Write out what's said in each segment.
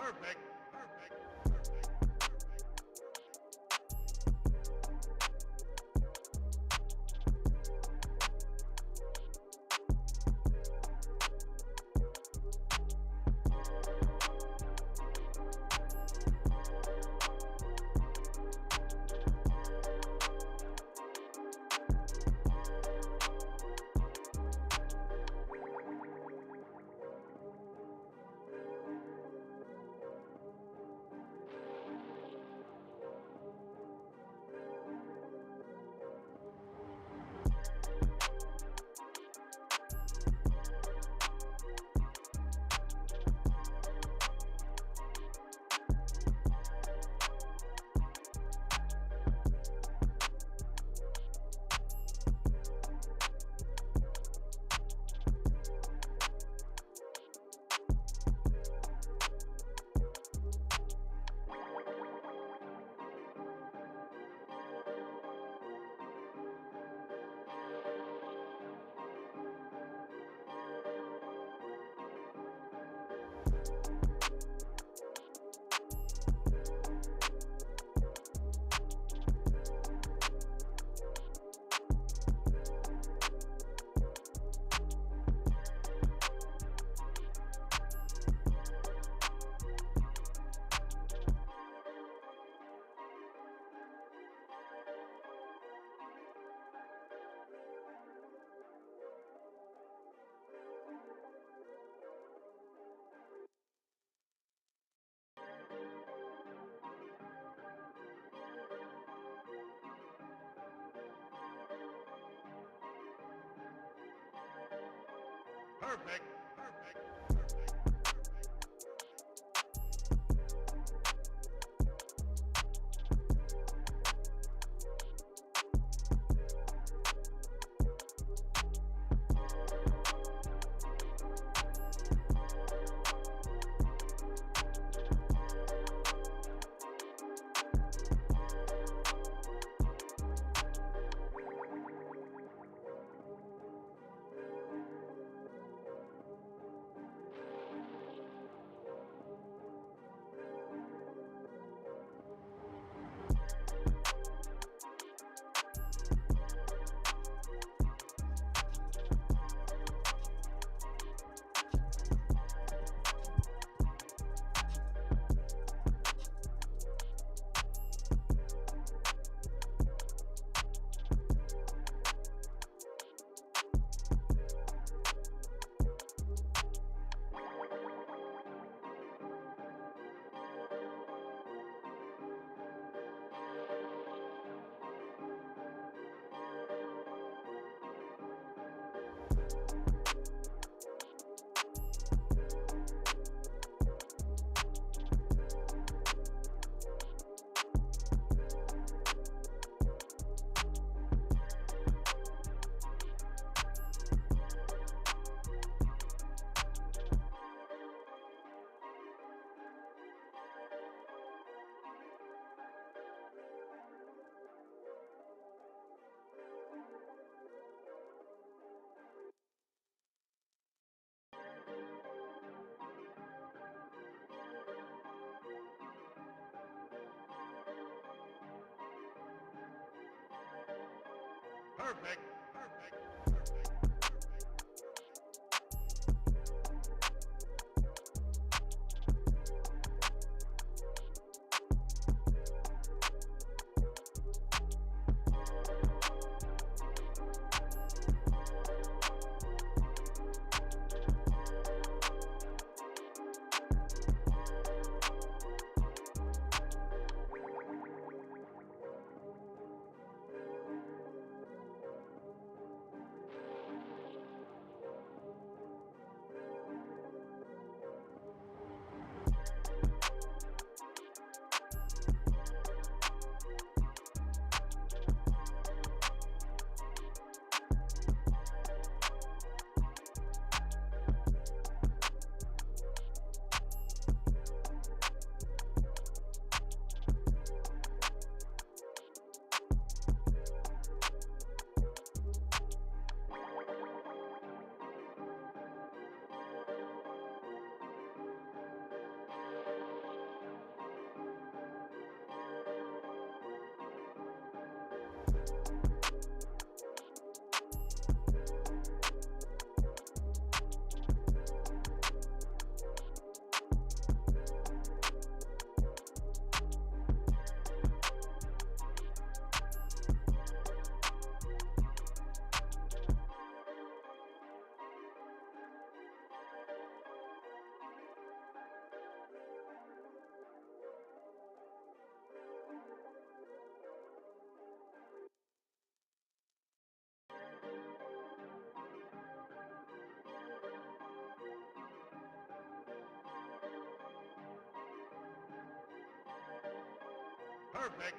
Perfect. Perfect. Perfect. Perfect. Perfect. Perfect. Perfect.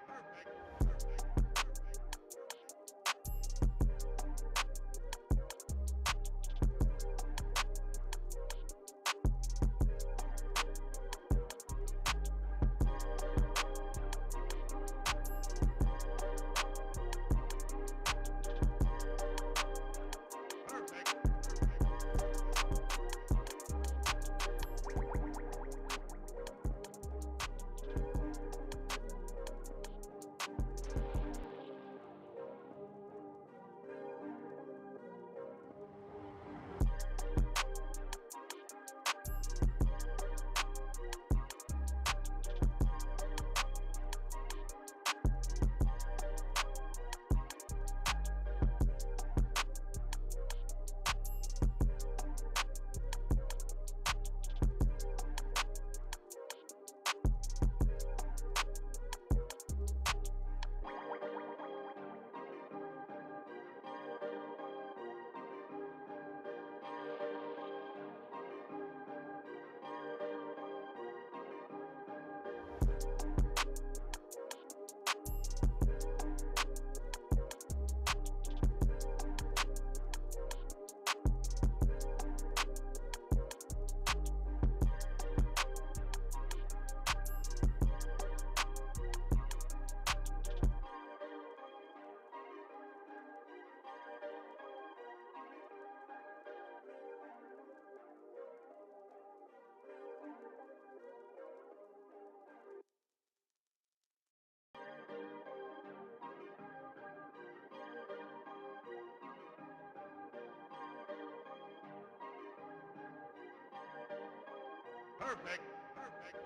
Perfect. Perfect. Perfect.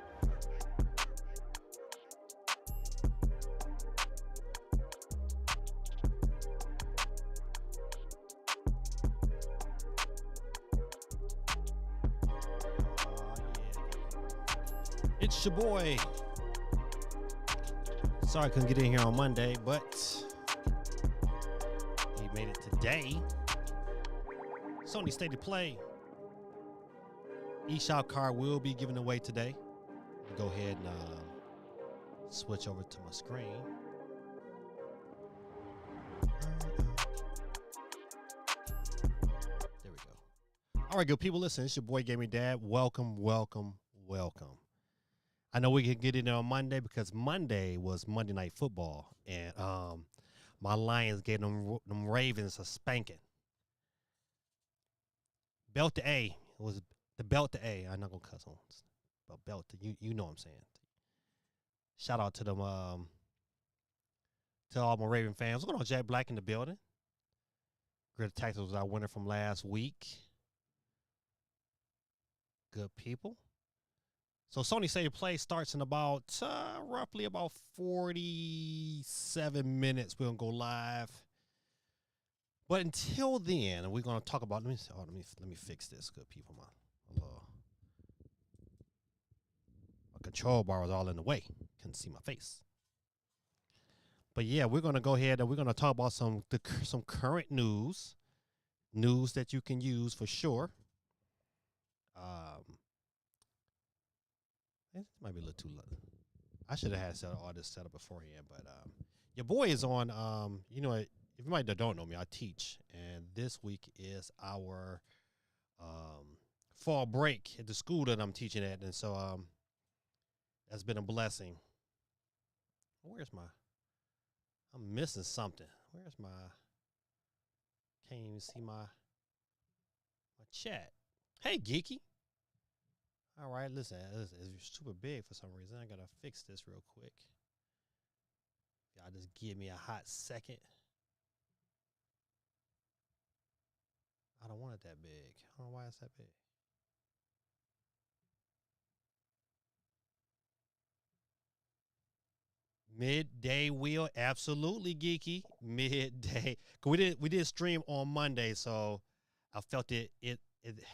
It's your boy. Sorry I couldn't get in here on Monday, but he made it today. Sony State of Play eShop card will be given away today. Go ahead and switch over to my screen. There we go. All right, good people. Listen, it's your boy Gaming Dad. Welcome. I know we can get in there on Monday because Monday was Monday Night Football, and my Lions gave them Ravens a spanking. Belt to A. It was the belt to A. I'm not gonna cuss on, but belt to you know what I'm saying. Shout out to them, to all my Raven fans. What's going on, Jack Black in the building? Grid Tactics was our winner from last week. Good people. So Sony State of Play starts in about roughly about 47 minutes. We're gonna go live. But until then, we're gonna talk about. Let me fix this. Good people, my control bar was all in the way. Couldn't see my face. But yeah, we're gonna go ahead and we're gonna talk about some current news that you can use for sure. It might be a little too low. I should have had all this set up beforehand, but your boy is on. You know, if you might don't know me, I teach, and this week is our fall break at the school that I'm teaching at, and so that's been a blessing. Where's my? I'm missing something. Where's my? Can't even see my chat. Hey, Geeky. All right, listen, it's super big for some reason. I gotta fix this real quick. Y'all just give me a hot second. I don't want it that big. I don't know why it's that big. Midday wheel, absolutely Geeky. Midday. We did stream on Monday, so I felt it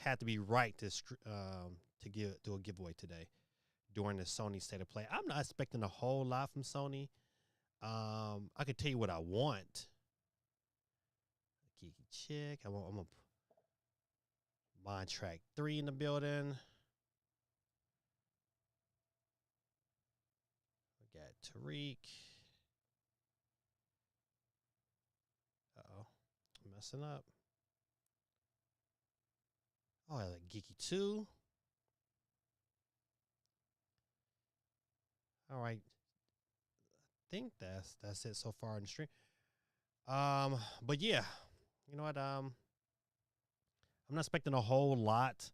had to be right to do a giveaway today during the Sony State of Play. I'm not expecting a whole lot from Sony. I can tell you what I want. Geeky chick. I'm a Mind Track 3 in the building. We got Tariq. Uh-oh. I'm messing up. Oh, I like Geeky 2. All right. I think that's it so far in the stream. But yeah, you know what? I'm not expecting a whole lot.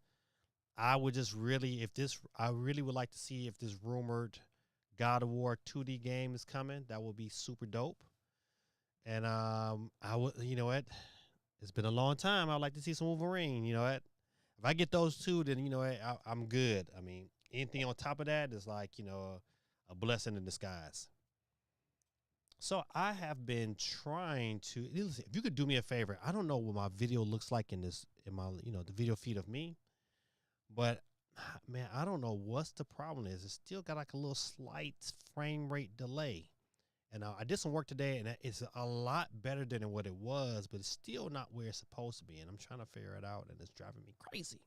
I would just really, I really would like to see if this rumored God of War 2D game is coming. That would be super dope. And I would, you know what? It's been a long time. I'd like to see some Wolverine. You know what? If I get those two, then you know what? I'm good. I mean, anything on top of that is like a blessing in disguise. So I have been trying to. Listen, if you could do me a favor, I don't know what my video looks like in my the video feed of me, but man, I don't know what's the problem is. It's still got like a little slight frame rate delay. And I did some work today, and it's a lot better than what it was, but it's still not where it's supposed to be. And I'm trying to figure it out, and it's driving me crazy.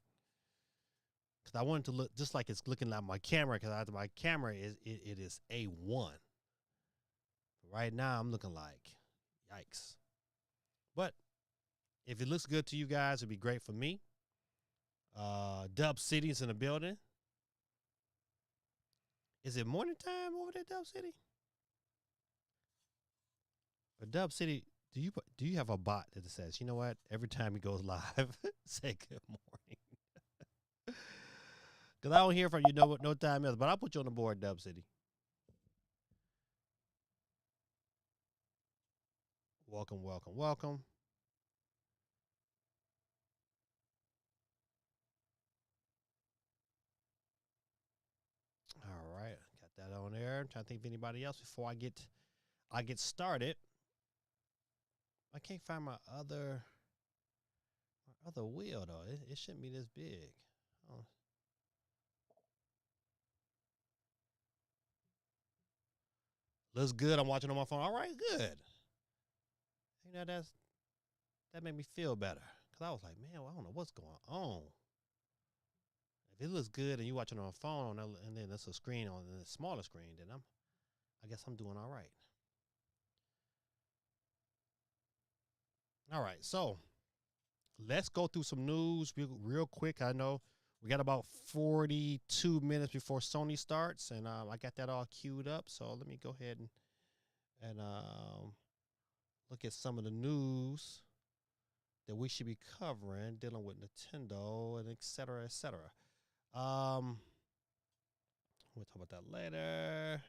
Because I want it to look just like it's looking like my camera, because my camera is A1. Right now, I'm looking like, yikes. But if it looks good to you guys, it'd be great for me. Dub City's in the building. Is it morning time over there, Dub City? Or Dub City, do you have a bot that says, you know what? Every time he goes live, say good morning. Because I don't hear from you no time else, but I'll put you on the board, Dub City. Welcome, welcome, welcome. All right, got that on there. I'm trying to think of anybody else before I get started. I can't find my other wheel though. It shouldn't be this big. Oh. Looks good. I'm watching on my phone. All right, good. You know that made me feel better because I was like, man, I don't know what's going on. If it looks good and you watching on a phone and then there's a screen on a smaller screen, then I guess I'm doing all right. All right, so let's go through some news real quick. I know we got about 42 minutes before Sony starts, and I got that all queued up. So let me go ahead and look at some of the news that we should be covering dealing with Nintendo and et cetera, et cetera. We'll talk about that later.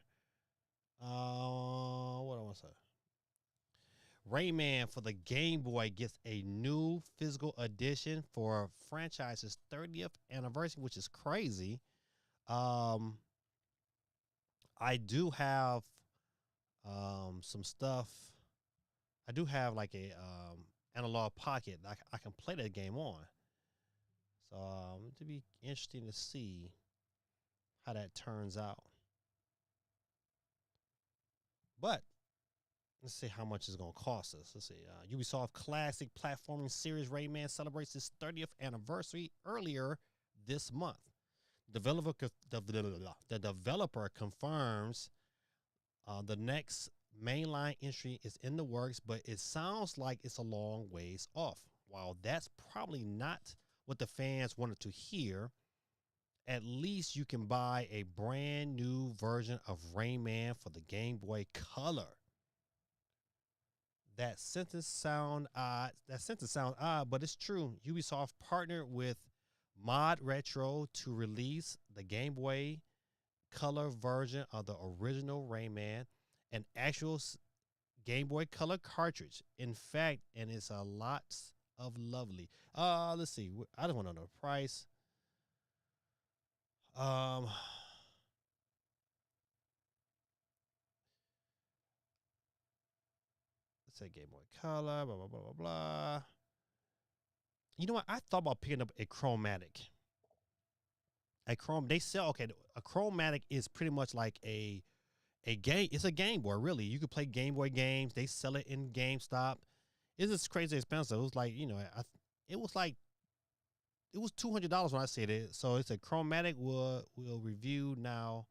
What I want to say. Rayman for the Game Boy gets a new physical edition for franchise's 30th anniversary, which is crazy. Um, I do have some stuff. I do have like a analog pocket that I can play that game on. So it'd be interesting to see how that turns out. But let's see how much it's going to cost us. Let's see. Ubisoft Classic Platforming Series Rayman celebrates its 30th anniversary earlier this month. The developer confirms the next mainline entry is in the works, but it sounds like it's a long ways off. While that's probably not what the fans wanted to hear, at least you can buy a brand new version of Rayman for the Game Boy Color. That sentence sounds odd, but it's true. Ubisoft partnered with Mod Retro to release the Game Boy Color version of the original Rayman, an actual Game Boy Color cartridge. In fact, and it's a lot of lovely. Let's see. I don't want to know the price. Let's say Game Boy Color. Blah blah blah blah blah. You know what? I thought about picking up a chromatic. They sell a chromatic is pretty much like a game. It's a Game Boy, really. You could play Game Boy games. They sell it in GameStop. It's just crazy expensive. It was like, it was $200 when I said it. So it's a chromatic will review now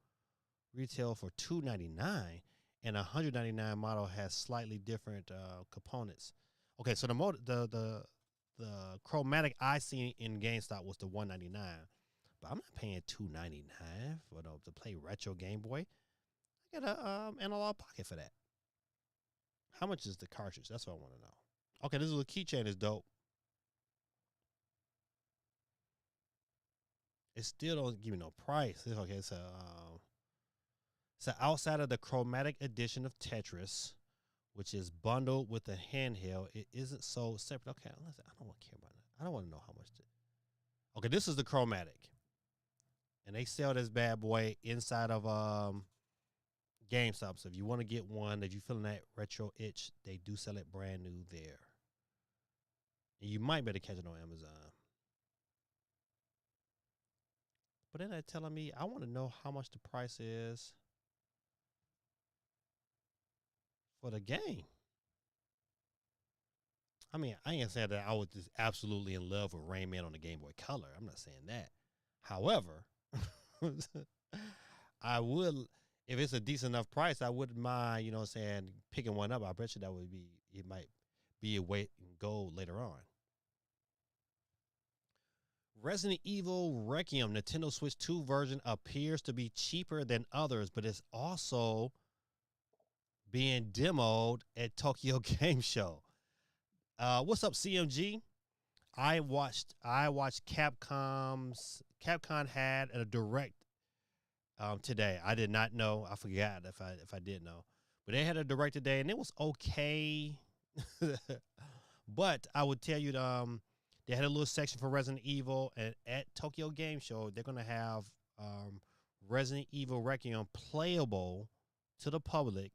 retail for $299, and a $199 model has slightly different components. Okay, so the chromatic I seen in GameStop was the $199. But I'm not paying $299 for to play retro Game Boy. I got a analog pocket for that. How much is the cartridge? That's what I want to know. Okay, this little keychain is dope. It still don't give me no price. Okay, so outside of the chromatic edition of Tetris, which is bundled with the handheld, it isn't sold separate. Okay, listen, I don't want to care about that. I don't want to know how much. Okay, this is the chromatic. And they sell this bad boy inside of GameStop. So if you want to get one, if you're feeling that retro itch, they do sell it brand new there. And you might better catch it on Amazon. But then they're telling me, I want to know how much the price is for the game. I mean, I ain't saying that I was just absolutely in love with Rayman on the Game Boy Color. I'm not saying that. However, I would, if it's a decent enough price, I wouldn't mind, picking one up. I bet you it might be a weight in gold later on. Resident Evil Requiem Nintendo Switch 2 version appears to be cheaper than others, but it's also being demoed at Tokyo Game Show. What's up, CMG? I watched Capcom had a direct today. I did not know. I forgot if I did know. But they had a direct today, and it was okay. But I would tell you, they had a little section for Resident Evil, and at Tokyo Game Show, they're going to have Resident Evil Requiem playable to the public.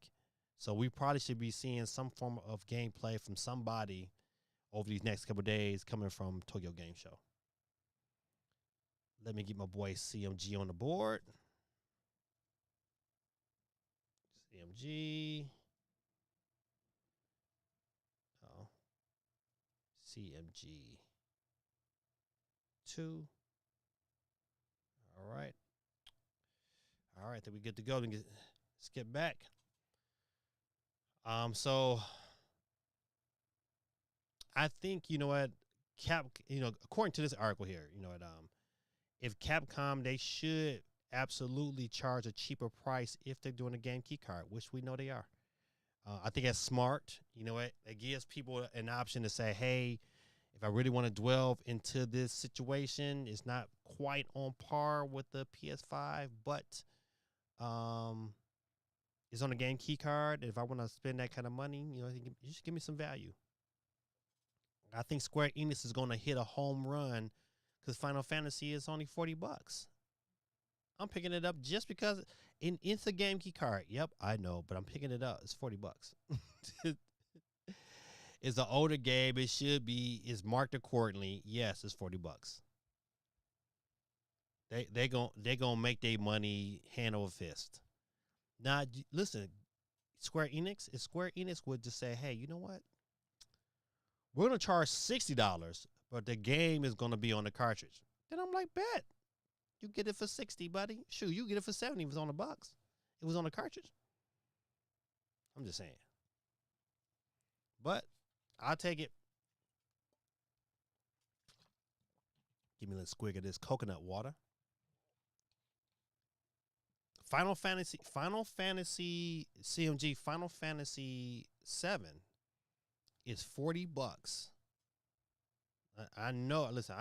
So we probably should be seeing some form of gameplay from somebody over these next couple of days coming from Tokyo Game Show. Let me get my boy CMG on the board. CMG. Oh. CMG 2. All right. All right, then we good to go. Let's get back. So I think, according to this article here, if Capcom, they should absolutely charge a cheaper price if they're doing a game key card, which we know they are. I think that's smart. It gives people an option to say, hey, if I really want to delve into this situation, it's not quite on par with the PS5, but is on a game key card. If I want to spend that kind of money, you should give me some value. I think Square Enix is going to hit a home run because Final Fantasy is only $40. I'm picking it up just because it's a game key card. Yep, I know, but I'm picking it up. It's $40. It's an older game. It should be. It's marked accordingly. Yes, it's $40. They gonna make their money hand over fist. Now, listen, Square Enix. If Square Enix would just say, "Hey, you know what? We're gonna charge $60, but the game is gonna be on the cartridge," then I'm like, bet. You get it for 60, buddy. Shoot, you get it for 70 if it was on the box. It was on the cartridge. I'm just saying. But I'll take it. Give me a little squig of this coconut water. Final Fantasy CMG Final Fantasy 7 is $40. I know. Listen,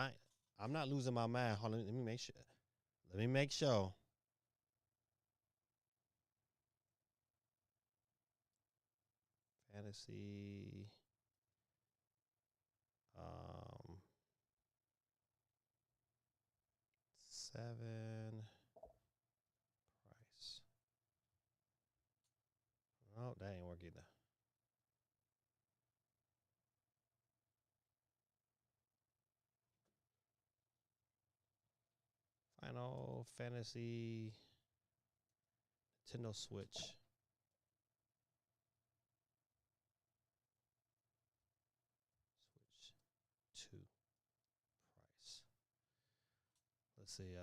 I'm not losing my mind. Hold on, let me make sure. Fantasy. 7 price. Oh, that ain't work either. Final Fantasy Nintendo Switch. Switch 2 price. Let's see.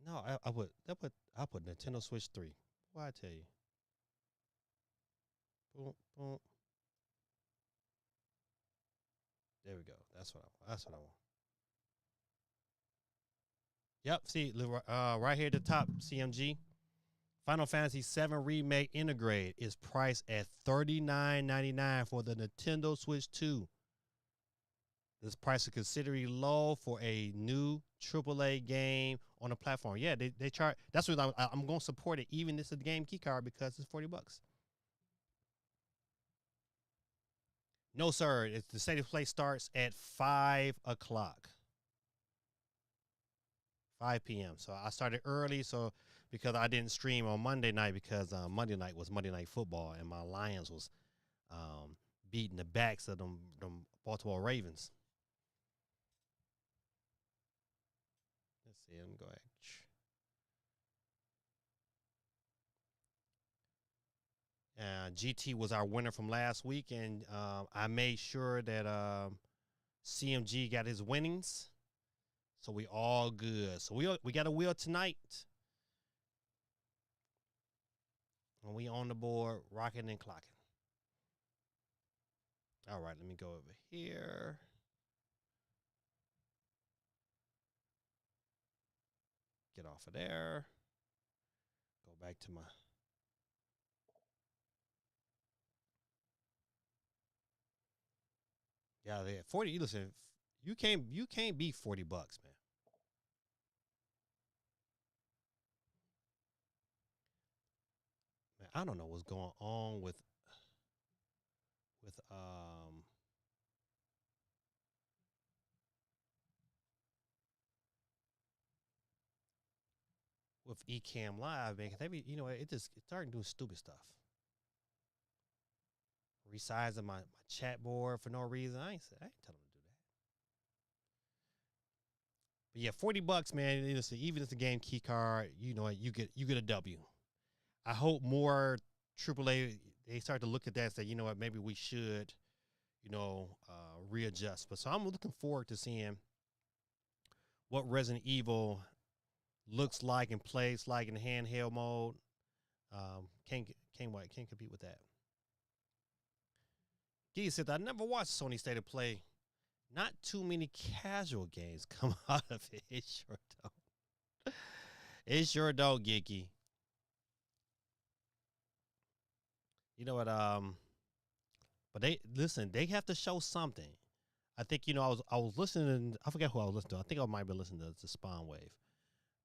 No, I put Nintendo Switch 3. Why I tell you? Boom, boom. There we go. That's what I want. Yep. See, right here at the top, CMG. Final Fantasy VII Remake Integrate is priced at $39.99 for the Nintendo Switch 2. This price is considerably low for a new AAA game on the platform. Yeah, they charge. That's what I'm going to support it, even this is the game key card because it's $40. No, sir. The state of play starts at 5 o'clock. 5 p.m. So I started early, because I didn't stream on Monday night because Monday night was Monday Night Football and my Lions was beating the backs of them Baltimore Ravens. Let's see. Let me go ahead. GT was our winner from last week, and I made sure that CMG got his winnings. So we all good. So we got a wheel tonight. And we on the board, rocking and clocking. All right, let me go over here. Get off of there. Go back to my... Yeah, 40. Listen, you can't beat $40, man. Man, I don't know what's going on with Ecamm Live, man. It started doing stupid stuff. Resizing my chat board for no reason. I ain't telling them to do that. But yeah, $40, man. Even if it's a game key card, you get a W. I hope more AAA they start to look at that and say, you know what, maybe we should, readjust. But so I'm looking forward to seeing what Resident Evil looks like and plays like in handheld mode. Can't compete with that. Gee said, I never watched Sony State of Play. Not too many casual games come out of it. It sure don't. It sure don't, Geeky. You know what? But they have to show something. I think I was listening. I forget who I was listening to. I think I might be listening to Spawn Wave,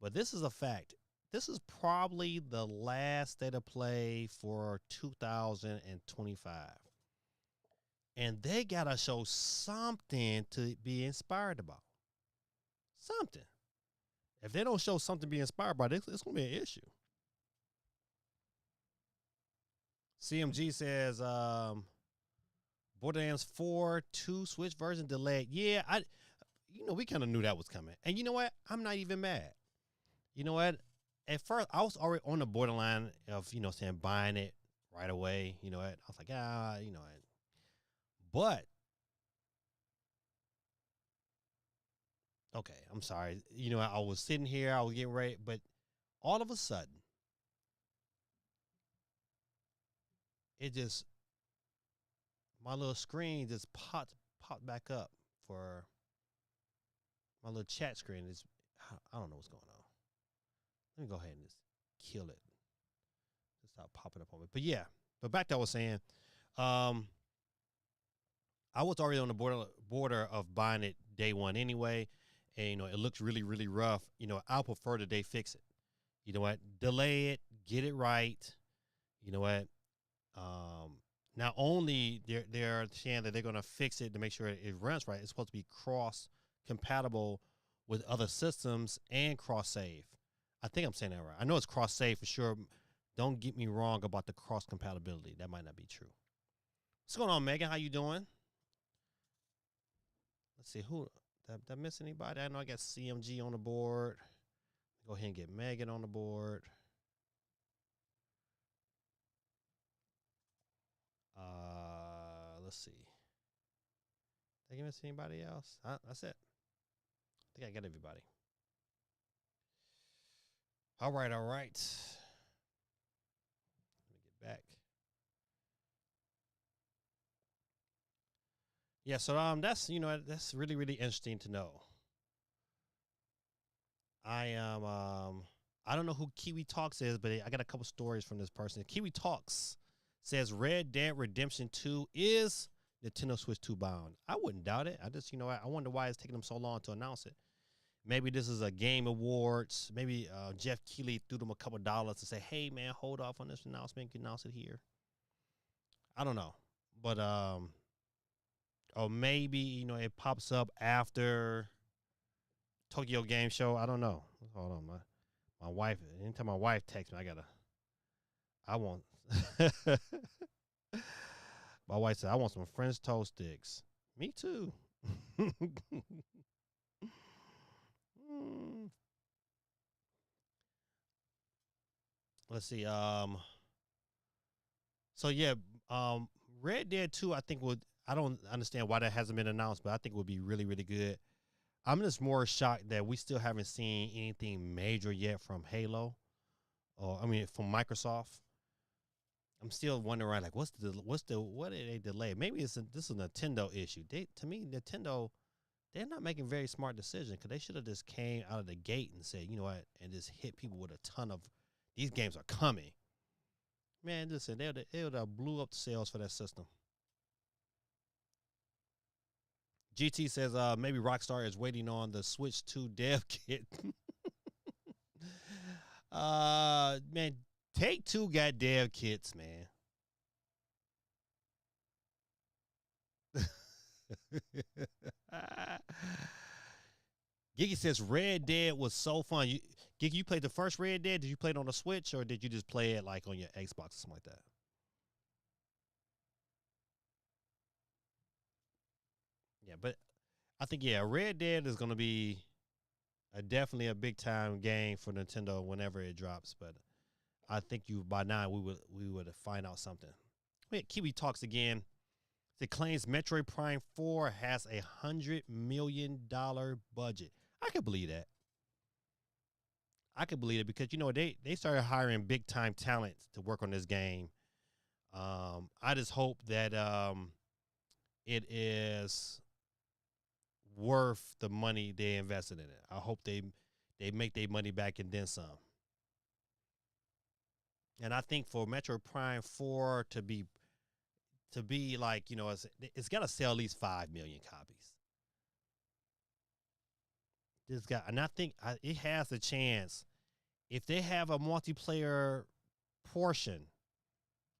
but this is a fact. This is probably the last state of play for 2025, and they gotta show something to be inspired about. Something. If they don't show something to be inspired by, it's gonna be an issue. CMG says, Borderlands 4 2 Switch version delayed. Yeah, we kind of knew that was coming. And you know what? I'm not even mad. You know what? At first, I was already on the borderline of, saying buying it right away. You know what? I was like, what? But, okay, I'm sorry. I was sitting here, I was getting ready, but all of a sudden, it just, my little screen just popped back up for my little chat screen. I don't know what's going on. Let me go ahead and just kill it. Just stop popping up on me. But yeah, but back to what I was saying. I was already on the border of buying it day one anyway. And, it looks really, really rough. I'll prefer that they fix it. You know what? Delay it, get it right. You know what? Not only they're saying that they're going to fix it to make sure it runs right, it's supposed to be cross compatible with other systems and cross save. I think I'm saying that right. I know it's cross save for sure. Don't get me wrong about the cross compatibility. That might not be true. What's going on, Megan? How you doing? Let's see who did I miss anybody? I know I got CMG on the board. Go ahead and get Megan on the board. Let's see. Did I miss anybody else? That's it. I think I got everybody. All right. Let me get back. Yeah, so that's really, really interesting to know. I am I don't know who Kiwi Talks is, but I got a couple stories from this person. Kiwi Talks says Red Dead Redemption 2 is Nintendo Switch 2 bound. I wouldn't doubt it. I just, I wonder why it's taking them so long to announce it. Maybe this is a Game Awards. Maybe Jeff Keighley threw them a couple dollars to say, hey, man, hold off on this announcement. You can announce it here. I don't know. But, or maybe, it pops up after Tokyo Game Show. I don't know. Hold on. My wife, anytime my wife texts me, I want. My wife said, I want some French toast sticks. Me too. Let's see. So yeah, Red Dead 2, I don't understand why that hasn't been announced, but I think it would be really, really good. I'm just more shocked that we still haven't seen anything major yet from Halo, or from Microsoft. I'm still wondering, like, what did they delay? Maybe this is a Nintendo issue. To me, Nintendo, they're not making very smart decisions because they should have just came out of the gate and said, you know what, and just hit people with a ton of these games are coming. Man, listen, they would have blew up the sales for that system. GT says maybe Rockstar is waiting on the Switch 2 dev kit. Man, Take-Two got dev kits, man. Giggy says Red Dead was so fun. Giggy, you played the first Red Dead? Did you play it on the Switch, or did you just play it like on your Xbox or something like that? Yeah, but I think Red Dead is going to be definitely a big time game for Nintendo whenever it drops. But I think by now we would find out something. Wait, Kiwi Talks again. It claims Metroid Prime 4 has $100 million budget. I can believe that. I can believe it because they started hiring big time talent to work on this game. I just hope that it is worth the money they invested in it. I hope they make their money back and then some. And I think for Metroid Prime 4 to be like, it's got to sell at least 5 million copies. this guy, and I think it has a chance if they have a multiplayer portion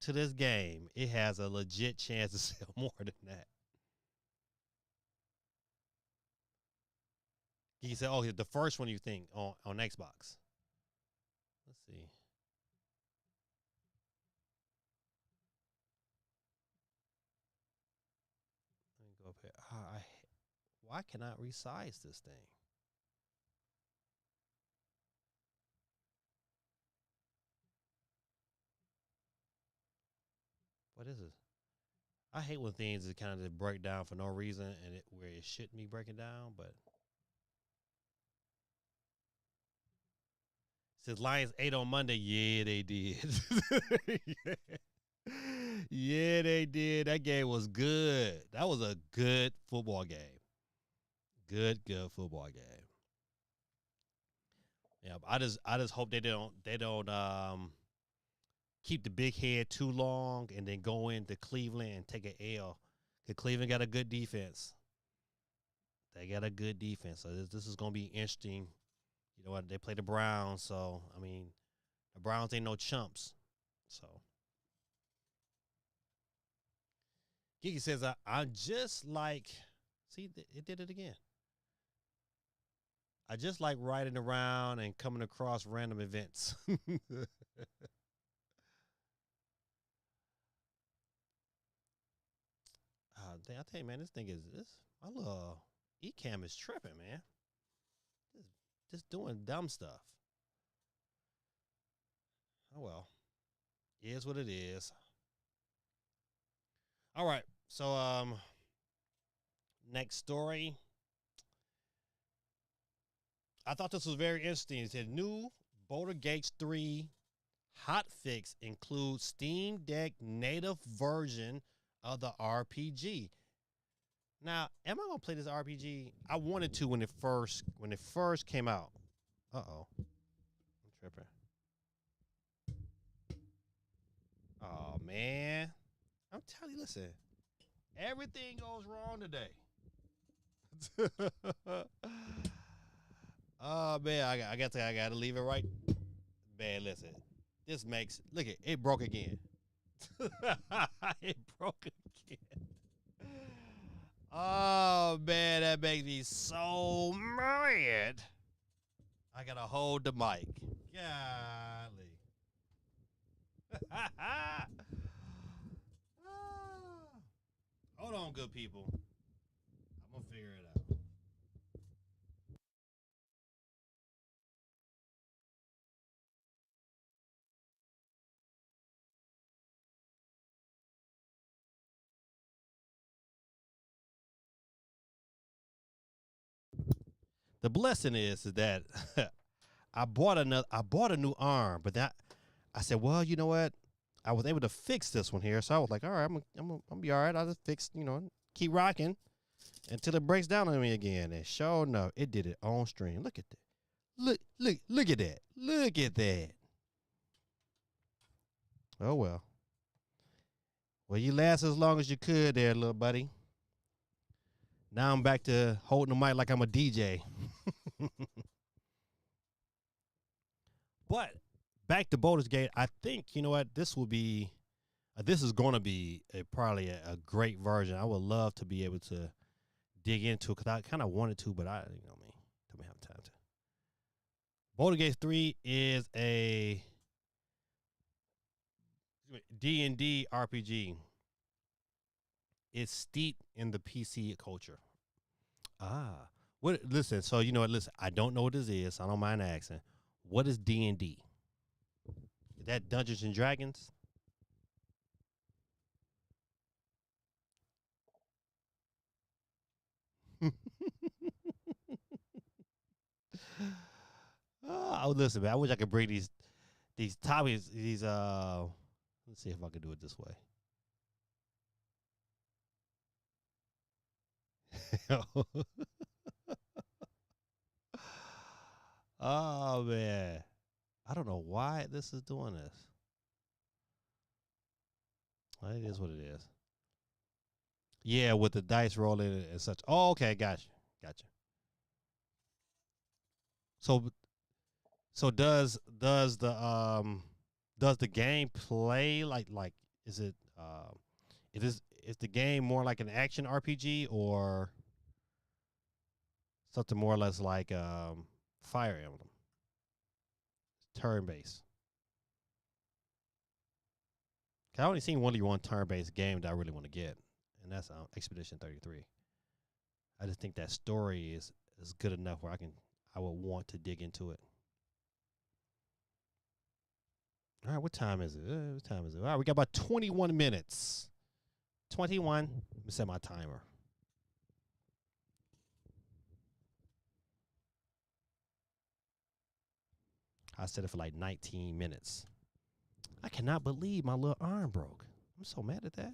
to this game. It has a legit chance to sell more than that. You say, "Oh, the first one you think on Xbox." Let's see. Let me go up here. Why cannot resize this thing? What is it? I hate when things is kind of break down for no reason and where it shouldn't be breaking down. But since Lions ate on Monday, yeah, they did. Yeah. Yeah, they did. That game was good. That was a good football game. Good football game. Yeah, I just hope they don't keep the big head too long and then go into Cleveland and take an L. Cause Cleveland got a good defense. They got a good defense. So this is gonna be interesting. You know what? They play the Browns, so I mean, the Browns ain't no chumps. So Kiki says I'm just like, see, it did it again. I just like riding around and coming across random events. I tell you, man, this thing is this. My little Ecamm is tripping, man. Just doing dumb stuff. Oh well, it is what it is. All right, so next story. I thought this was very interesting. It said new Boulder Gates 3 hot fix includes Steam Deck native version of the RPG. Now, am I gonna play this RPG? I wanted to when it first came out. I'm tripping. Oh man, I'm telling you, listen, everything goes wrong today. Oh man, I got to I gotta leave it right. Man, listen, this makes look it broke again. It broke again. Oh man, that makes me so mad. I gotta hold the mic. Golly. Hold on, good people. I'm gonna figure it out. The blessing is that I bought a new arm, but that I said, well, you know what? I was able to fix this one here, so I was like, all right, I'm be all right. I'll just fix, keep rocking until it breaks down on me again. And sure enough, it did it on stream. Look at that. Look at that. Look at that. Oh well. Well, you last as long as you could there, little buddy. Now I'm back to holding the mic like I'm a DJ. But back to Baldur's Gate, I think you know what this is going to be probably a great version. I would love to be able to dig into it because I kind of wanted to, but I don't have time to. Baldur's Gate 3 is a D&D RPG. It's steeped in the PC culture. Ah, what? Listen, so you know what? Listen, I don't know what this is. So I don't mind asking. What is D&D? Is that Dungeons and Dragons? Oh, listen, man. I wish I could bring these topics. Let's see if I can do it this way. Oh man, I don't know why this is doing this. Well, it is what it is. Yeah, with the dice rolling and such. Oh, okay, gotcha. So so does the game play like is it is the game more like an action RPG or something more or less like Fire Emblem, turn based? I only seen one turn based game that I really want to get, and that's Expedition 33. I just think that story is good enough where I would want to dig into it. All right, what time is it? What time is it? All right, we got about 21 minutes. 21. Let me set my timer. I set it for like 19 minutes. I cannot believe my little arm broke. I'm so mad at that.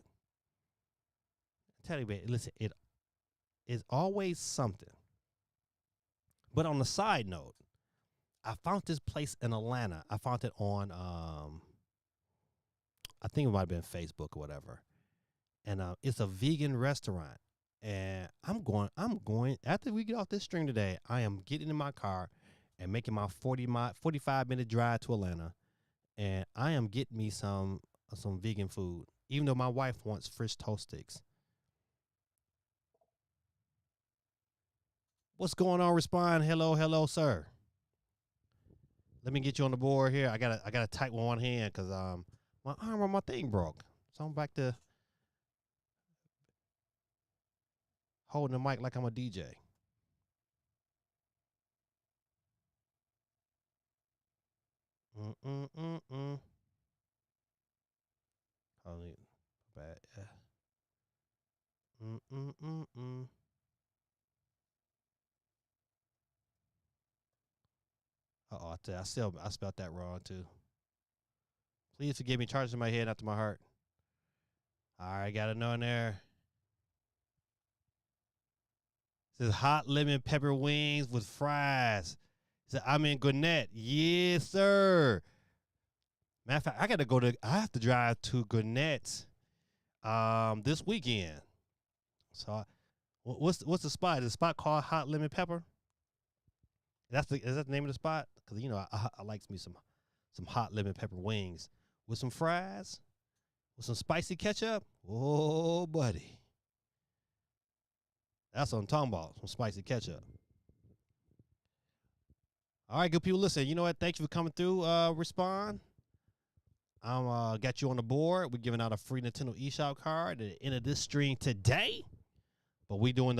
Tell you, man, listen, it is always something. But on the side note, I found this place in Atlanta. I found it on I think it might have been Facebook or whatever. And it's a vegan restaurant. And I'm going after we get off this stream today, I am getting in my car and making my 45-minute drive to Atlanta. And I am getting me some vegan food, even though my wife wants French toast sticks. What's going on? Respond. Hello, sir. Let me get you on the board here. I gotta type with one hand because my arm on my thing broke. So I'm back to holding the mic like I'm a DJ. Mm. Holy bad. Mm. Uh-oh, I spelled that wrong too. Please forgive me. Charging my head, not to my heart. All right, got to know in there. It says hot lemon pepper wings with fries. It said I'm in Gwinnett. Yes, sir. Matter of fact, I have to drive to Gwinnett this weekend. So what's the spot? Is the spot called Hot Lemon Pepper? Is that the name of the spot? Because I like me some hot lemon pepper wings with some fries, with some spicy ketchup. Oh, buddy, that's what I'm talking about. Some spicy ketchup. All right, good people. Listen, you know what? Thank you for coming through. Respond. I'm got you on the board. We're giving out a free Nintendo eShop card at the end of this stream today. But we doing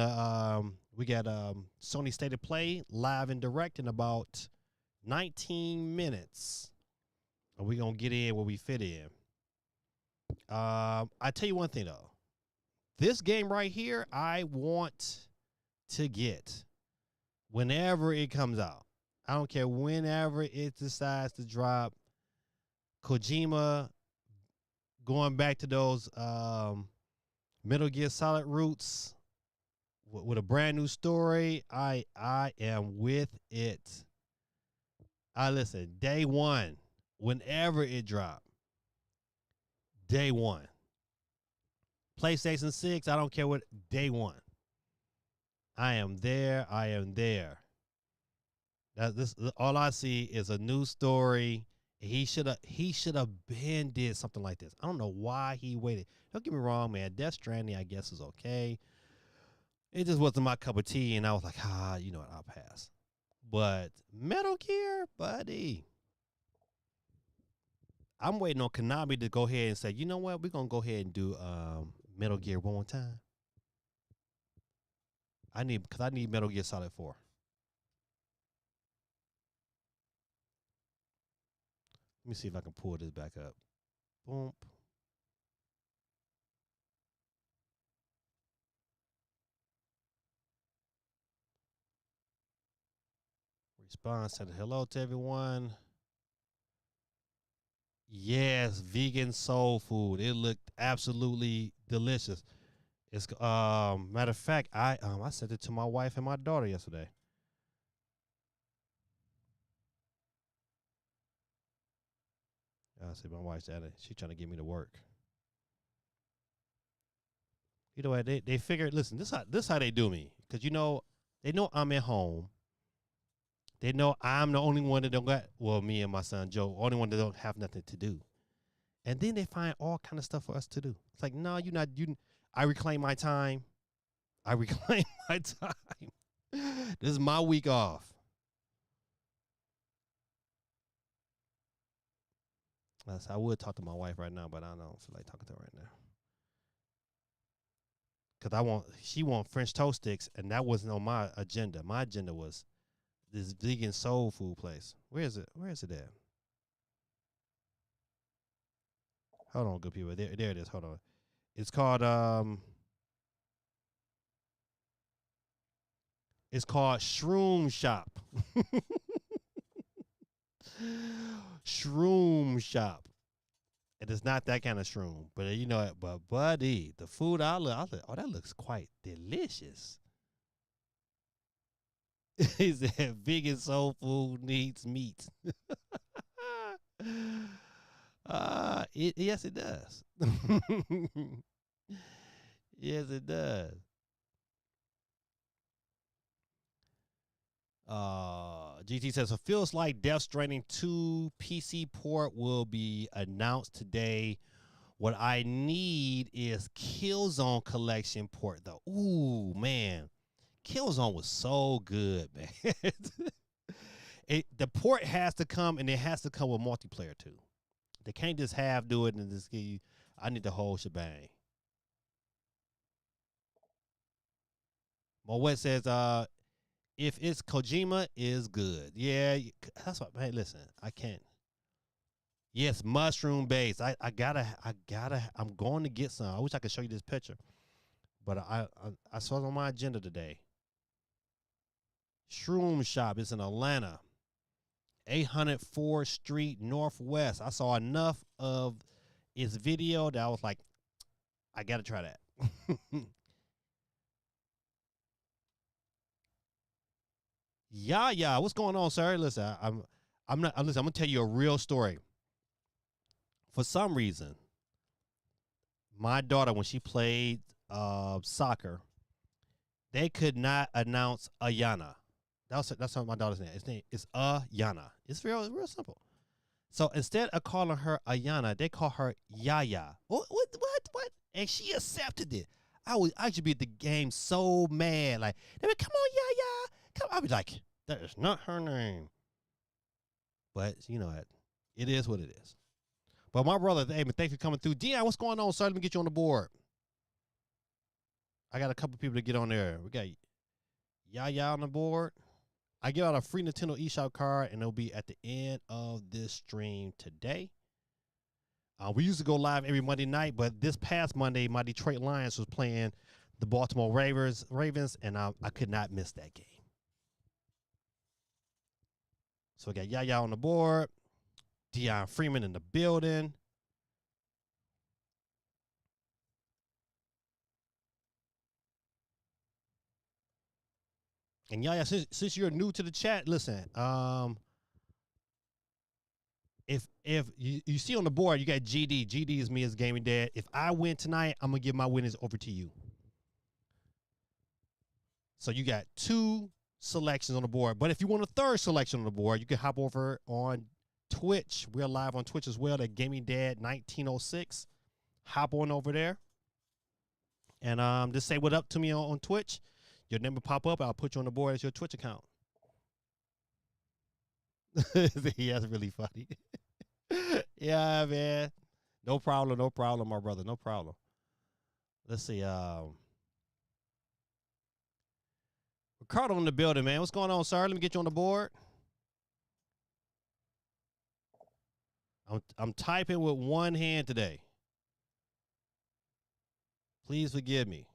we got Sony State of Play live and direct in about 19 minutes. And we're going to get in where we fit in. I tell you one thing, though. This game right here, I want to get whenever it comes out. I don't care whenever it decides to drop. Kojima going back to those Metal Gear Solid roots with a brand new story. I am with it. I listen, day one, whenever it dropped. Day one. PlayStation 6, I don't care what, day one. I am there. All I see is a new story. He should have been did something like this. I don't know why he waited. Don't get me wrong, man. Death Stranding, I guess, is okay. It just wasn't my cup of tea, and I was like, you know what, I'll pass. But Metal Gear, buddy, I'm waiting on Konami to go ahead and say, you know what, we're gonna go ahead and do Metal Gear one more time. I need Metal Gear Solid 4. Let me see if I can pull this back up. Boom. Response said hello to everyone. Yes, vegan soul food. It looked absolutely delicious. It's matter of fact, I sent it to my wife and my daughter yesterday. I see my wife's at it. She's trying to get me to work. You know what? They figured. Listen, this how they do me, because they know I'm at home. They know I'm the only one that don't got, well, me and my son Joe, only one that don't have nothing to do. And then they find all kind of stuff for us to do. It's like, no, you're not. I reclaim my time. I reclaim my time. This is my week off. I would talk to my wife right now, but I don't feel like talking to her right now. Cause she want French toast sticks, and that wasn't on my agenda. My agenda was this vegan soul food place. Where is it? Where is it at? Hold on, good people. There it is. Hold on. It's called Shroom Shop. Shroom Shop. It is not that kind of shroom, but you know it. But buddy, the food I look, oh, that looks quite delicious. He said vegan soul food needs meat. Yes, it does. Yes, it does. GT says, it feels like Death Stranding 2 PC port will be announced today. What I need is Killzone Collection port, though. Ooh, man. Killzone was so good, man. The port has to come, and it has to come with multiplayer, too. They can't just do it and just give you, I need the whole shebang. Moet says, if it's Kojima, is good. Yeah, that's what, man, listen, I can't. Yes, mushroom base. I'm going to get some. I wish I could show you this picture. But I saw it on my agenda today. Shroom Shop is in Atlanta. 804th Street Northwest. I saw enough of its video that I was like, I got to try that. Yeah. What's going on, sir? Listen, I'm gonna tell you a real story. For some reason, my daughter, when she played soccer, they could not announce Ayana. That's what my daughter's name. Its name is Ayana. It's real simple. So instead of calling her Ayana, they call her Yaya. What? And she accepted it. I should be at the game so mad. Like, they would, come on, Yaya. Come. I'd be like, that is not her name. But you know what? It is what it is. But my brother, hey, thanks for coming through. Dion, what's going on, sir? Let me get you on the board. I got a couple people to get on there. We got Yaya on the board. I give out a free Nintendo eShop card, and it'll be at the end of this stream today. We used to go live every Monday night, but this past Monday, my Detroit Lions was playing the Baltimore Ravens, and I could not miss that game. So we got Yaya on the board, Dion Freeman in the building. And Yaya, since you're new to the chat, listen. If you see on the board, you got GD. GD is me as gaming dad. If I win tonight, I'm gonna give my winnings over to you. So you got 2 selections on the board. But if you want a 3rd selection on the board, you can hop over on Twitch. We're live on Twitch as well at Gaming Dad 1906. Hop on over there. And just say what up to me on Twitch. Your name will pop up. I'll put you on the board as your Twitch account. Yeah, that's really funny. Yeah, man. No problem, my brother. No problem. Let's see. Ricardo in the building, man. What's going on, sir? Let me get you on the board. I'm typing with one hand today. Please forgive me.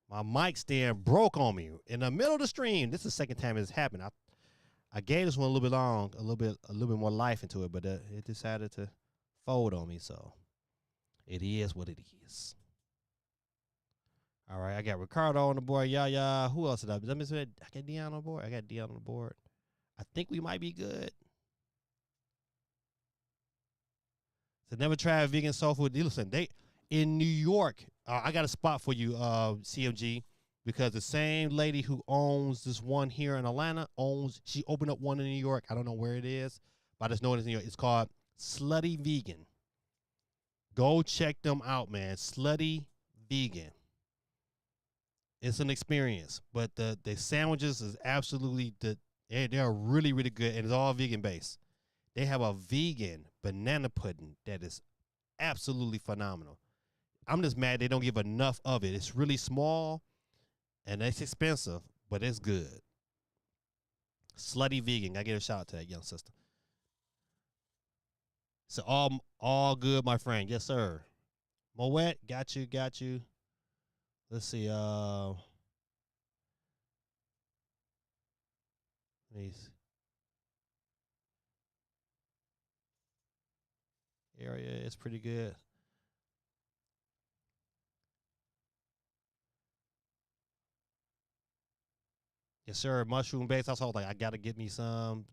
My mic stand broke on me in the middle of the stream. This is the second time it's happened. I gave this one a little bit long, a little bit more life into it, but it decided to fold on me. So it is what it is. All right, I got Ricardo on the board. Yeah. Who else did I? Let me say, I got Dion on the board. I got Dion on the board. I think we might be good. So never try vegan soul food. Listen, in New York. I got a spot for you, CMG, because the same lady who owns this one here in Atlanta she opened up one in New York. I don't know where it is, but I just know it's in New York. It's called Slutty Vegan. Go check them out, man. Slutty Vegan. It's an experience, but the sandwiches is absolutely they're really, really good, and it's all vegan based. They have a vegan banana pudding that is absolutely phenomenal. I'm just mad they don't give enough of it. It's really small, and it's expensive, but it's good. Slutty Vegan. I give a shout out to that young sister. So all good, my friend. Yes, sir. Moet, got you. Let's see. Area is pretty good. Yes, sir. Mushroom based. I was like, I gotta get me some.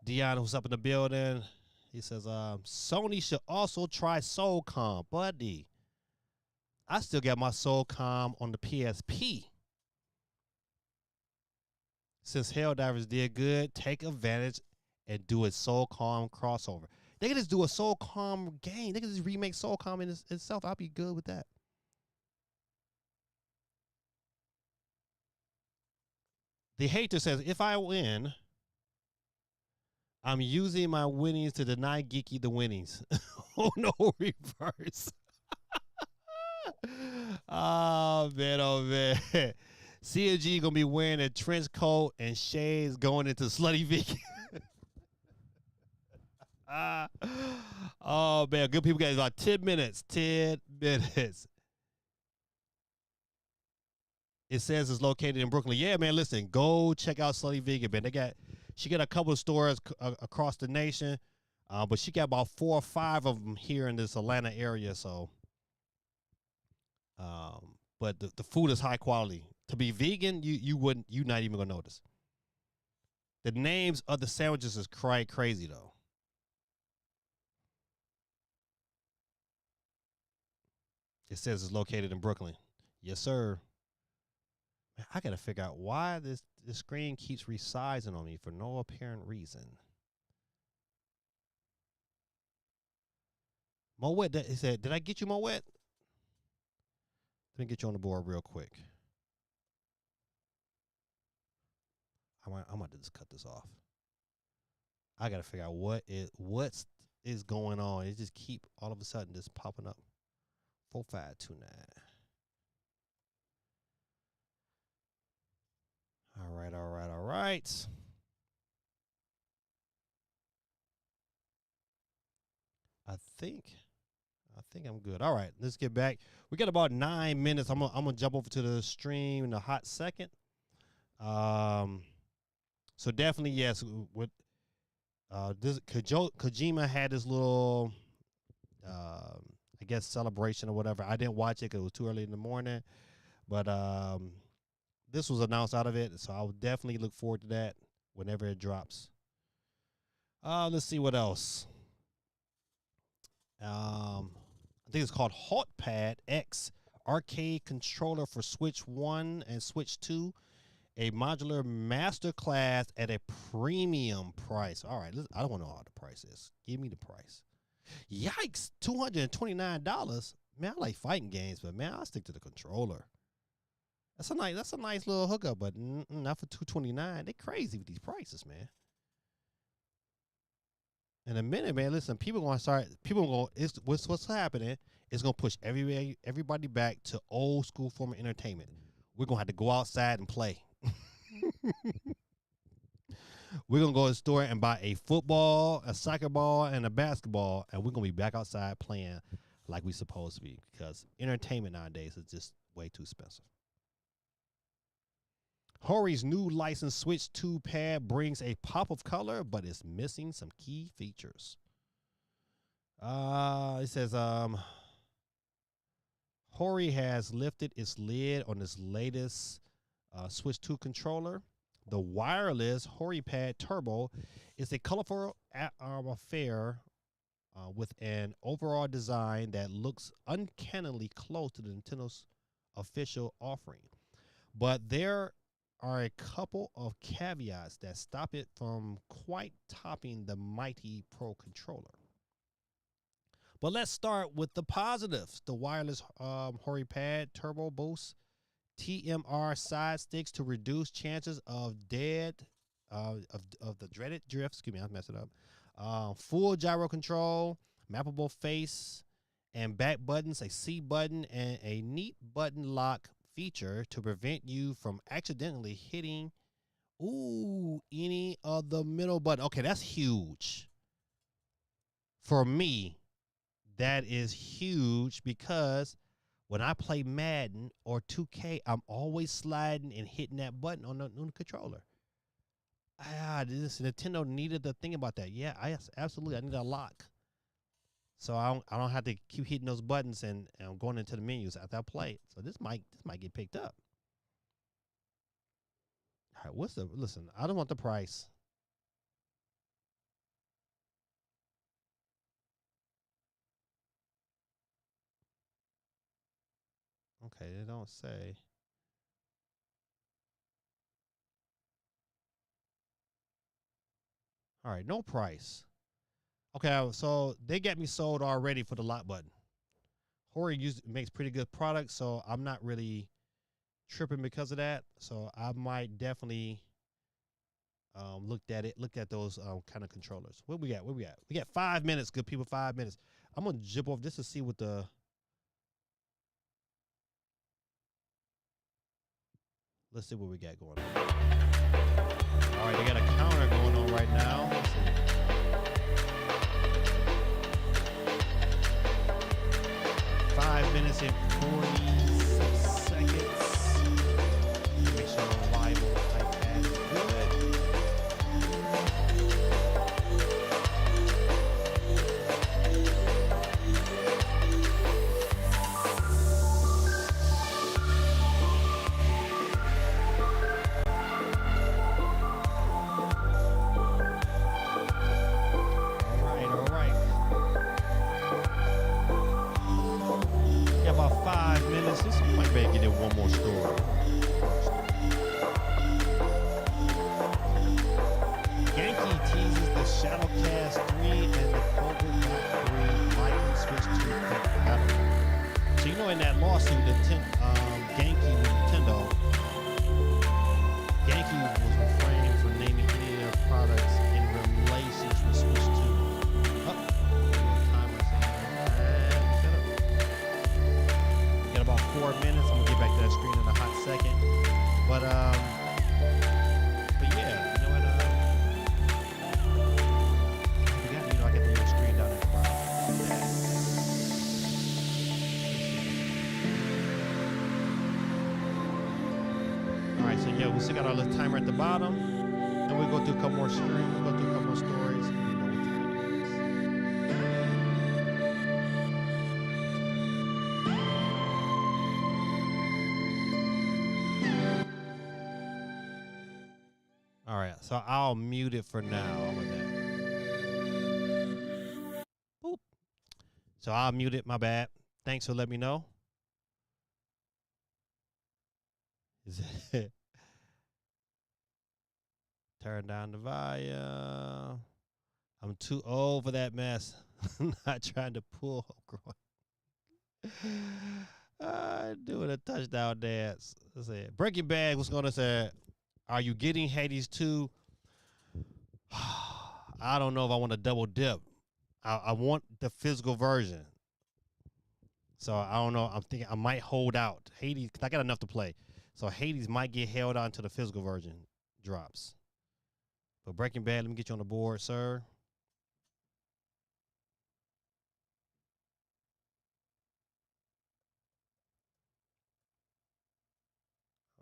Dion, who's up in the building, he says, Sony should also try Soulcom, buddy. I still got my Soulcom on the PSP. Since Helldivers did good, take advantage and do a Soulcom crossover. They can just do a Soulcom game. They can just remake Soulcom in itself. I'll be good with that. The hater says, if I win, I'm using my winnings to deny Geeky the winnings. Oh, no, reverse. Oh, man. CNG going to be wearing a trench coat and shades going into Slutty Vegan. Oh, man. Good people, guys. About 10 minutes. 10 minutes. It says it's located in Brooklyn. Yeah, man, listen. Go check out Slutty Vegan, man. She got a couple of stores across the nation, but she got about 4 or 5 of them here in this Atlanta area. So, but the food is high quality. To be vegan, you're not even gonna notice. The names of the sandwiches is crazy though. It says it's located in Brooklyn. Yes, sir. Man, I gotta figure out why this screen keeps resizing on me for no apparent reason. Moet, he said, did I get you, Moet? Let me get you on the board real quick. I'm going to just cut this off. I got to figure out what is going on. It just keep all of a sudden just popping up. 4529. All right. I think I'm good. All right, let's get back. We got about 9 minutes. I'm gonna jump over to the stream in a hot second. So definitely yes. With this Kojima had this little, I guess celebration or whatever. I didn't watch it because it was too early in the morning, but this was announced out of it, so I would definitely look forward to that whenever it drops. Let's see what else. I think it's called HotPad X arcade controller for Switch 1 and Switch 2. A modular masterclass at a premium price. All right, I don't want to know what the price is. Give me the price. Yikes, $229. Man, I like fighting games, but man, I'll stick to the controller. That's a nice little hookup, but not for $229. They crazy with these prices, man. In a minute, man, listen, what's happening is going to push everybody back to old school form of entertainment. We're going to have to go outside and play. We're going to go to the store and buy a football, a soccer ball, and a basketball, and we're going to be back outside playing like we're supposed to be, because entertainment nowadays is just way too expensive. Hori's new licensed Switch 2 pad brings a pop of color, but it's missing some key features. It says, Hori has lifted its lid on its latest Switch 2 controller. The wireless Hori Pad Turbo is a colorful affair with an overall design that looks uncannily close to the Nintendo's official offering. But there are a couple of caveats that stop it from quite topping the mighty Pro controller. But let's start with the positives. The wireless Hori Pad Turbo Boost TMR side sticks to reduce chances of of the dreaded drift. Excuse me, I messed it up. Full gyro control, mappable face and back buttons, a C button, and a neat button lock feature to prevent you from accidentally hitting any of the middle button. Okay, that's huge. For me, that is huge because when I play Madden or 2K, I'm always sliding and hitting that button on the controller. This Nintendo needed to think about that. Yeah, absolutely. I need a lock, so I don't have to keep hitting those buttons and going into the menus after I play. So this might get picked up. All right, listen? I don't want the price. Okay, they don't say. All right, no price. Okay, so they got me sold already for the lock button. Hori makes pretty good products, so I'm not really tripping because of that. So I might definitely look at those kind of controllers. What we got? We got 5 minutes, good people. 5 minutes. I'm gonna jump off just to see what the. Let's see what we got going on. All right, they got a counter going on right now. Let's see. 5 minutes and 46 seconds. Make sure the reliable iPad is good. All right. Got about 5 minutes. This might be able to get in one more story. Yankee teases the Shadowcast 3 and the Cobra 3 might switch to compatible. So you know, in that lawsuit, Yankee with Nintendo, Yankee was refrained from naming any of their products in relation to Switch 2. Got about 4 minutes. I'm gonna get back to that screen in a hot second. But yeah, you know what? I got the little screen down at the bottom. All right, so yeah, we still got our little timer at the bottom, and we'll go through a couple more streams. We'll go through a couple more stories. And you know what time it is. All right, so I'll mute it for now with that. Boop. So I'll mute it. My bad. Thanks for letting me know. Turn down the volume. I'm too old for that mess. I'm not trying to pull. Doing a touchdown dance. Let's see. Breaking Bad was going to say, are you getting Hades 2? I don't know if I want to double dip. I want the physical version. So I don't know. I'm thinking I might hold out. Hades, because I got enough to play. So Hades might get held on until the physical version drops. But Breaking Bad, let me get you on the board, sir.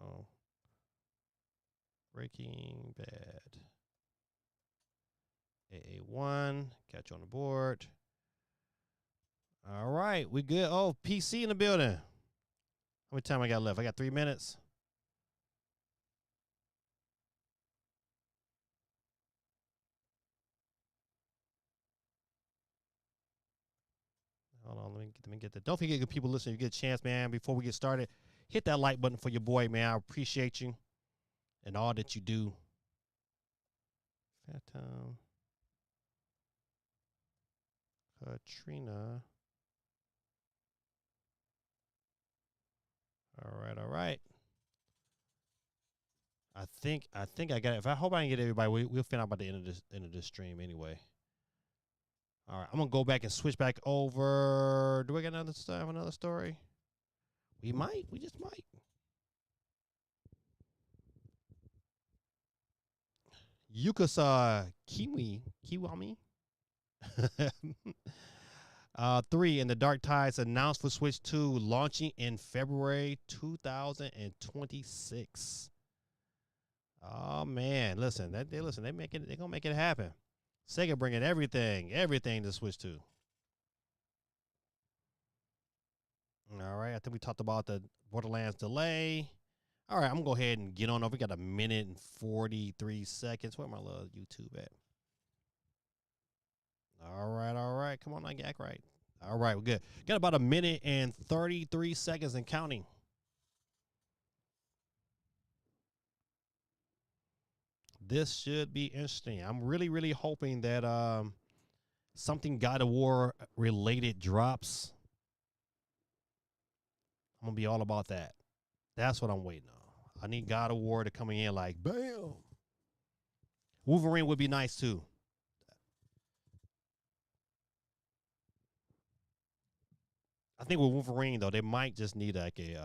Oh. Breaking Bad. AA1. Got you on the board. All right. We good. Oh, PC in the building. How much time I got left? I got 3 minutes. Let me get that. Don't forget, good people listening, you get a chance, man. Before we get started, hit that like button for your boy, man. I appreciate you and all that you do. Phantom Katrina. All right. I think I got it. If I hope I can get everybody, we'll find out by the end of this stream anyway. All right, I'm gonna go back and switch back over. Do we got another story? We might. We just might. Yuka Kiwami. 3 in the Dark Tides announced for Switch 2 launching in February 2026. Oh man, listen, they're gonna make it happen. Sega bringing everything to Switch 2. All right, I think we talked about the Borderlands delay. All right, I'm gonna go ahead and get on over. We got 1 minute and 43 seconds. Where my little YouTube at? All right. Come on, I act right. All right, we're good. Got about 1 minute and 33 seconds and counting. This should be interesting. I'm really hoping that something God of War related drops. I'm gonna be all about that. That's what I'm waiting on. I need God of War to come in like bam. Wolverine would be nice too. I think with Wolverine though, they might just need like a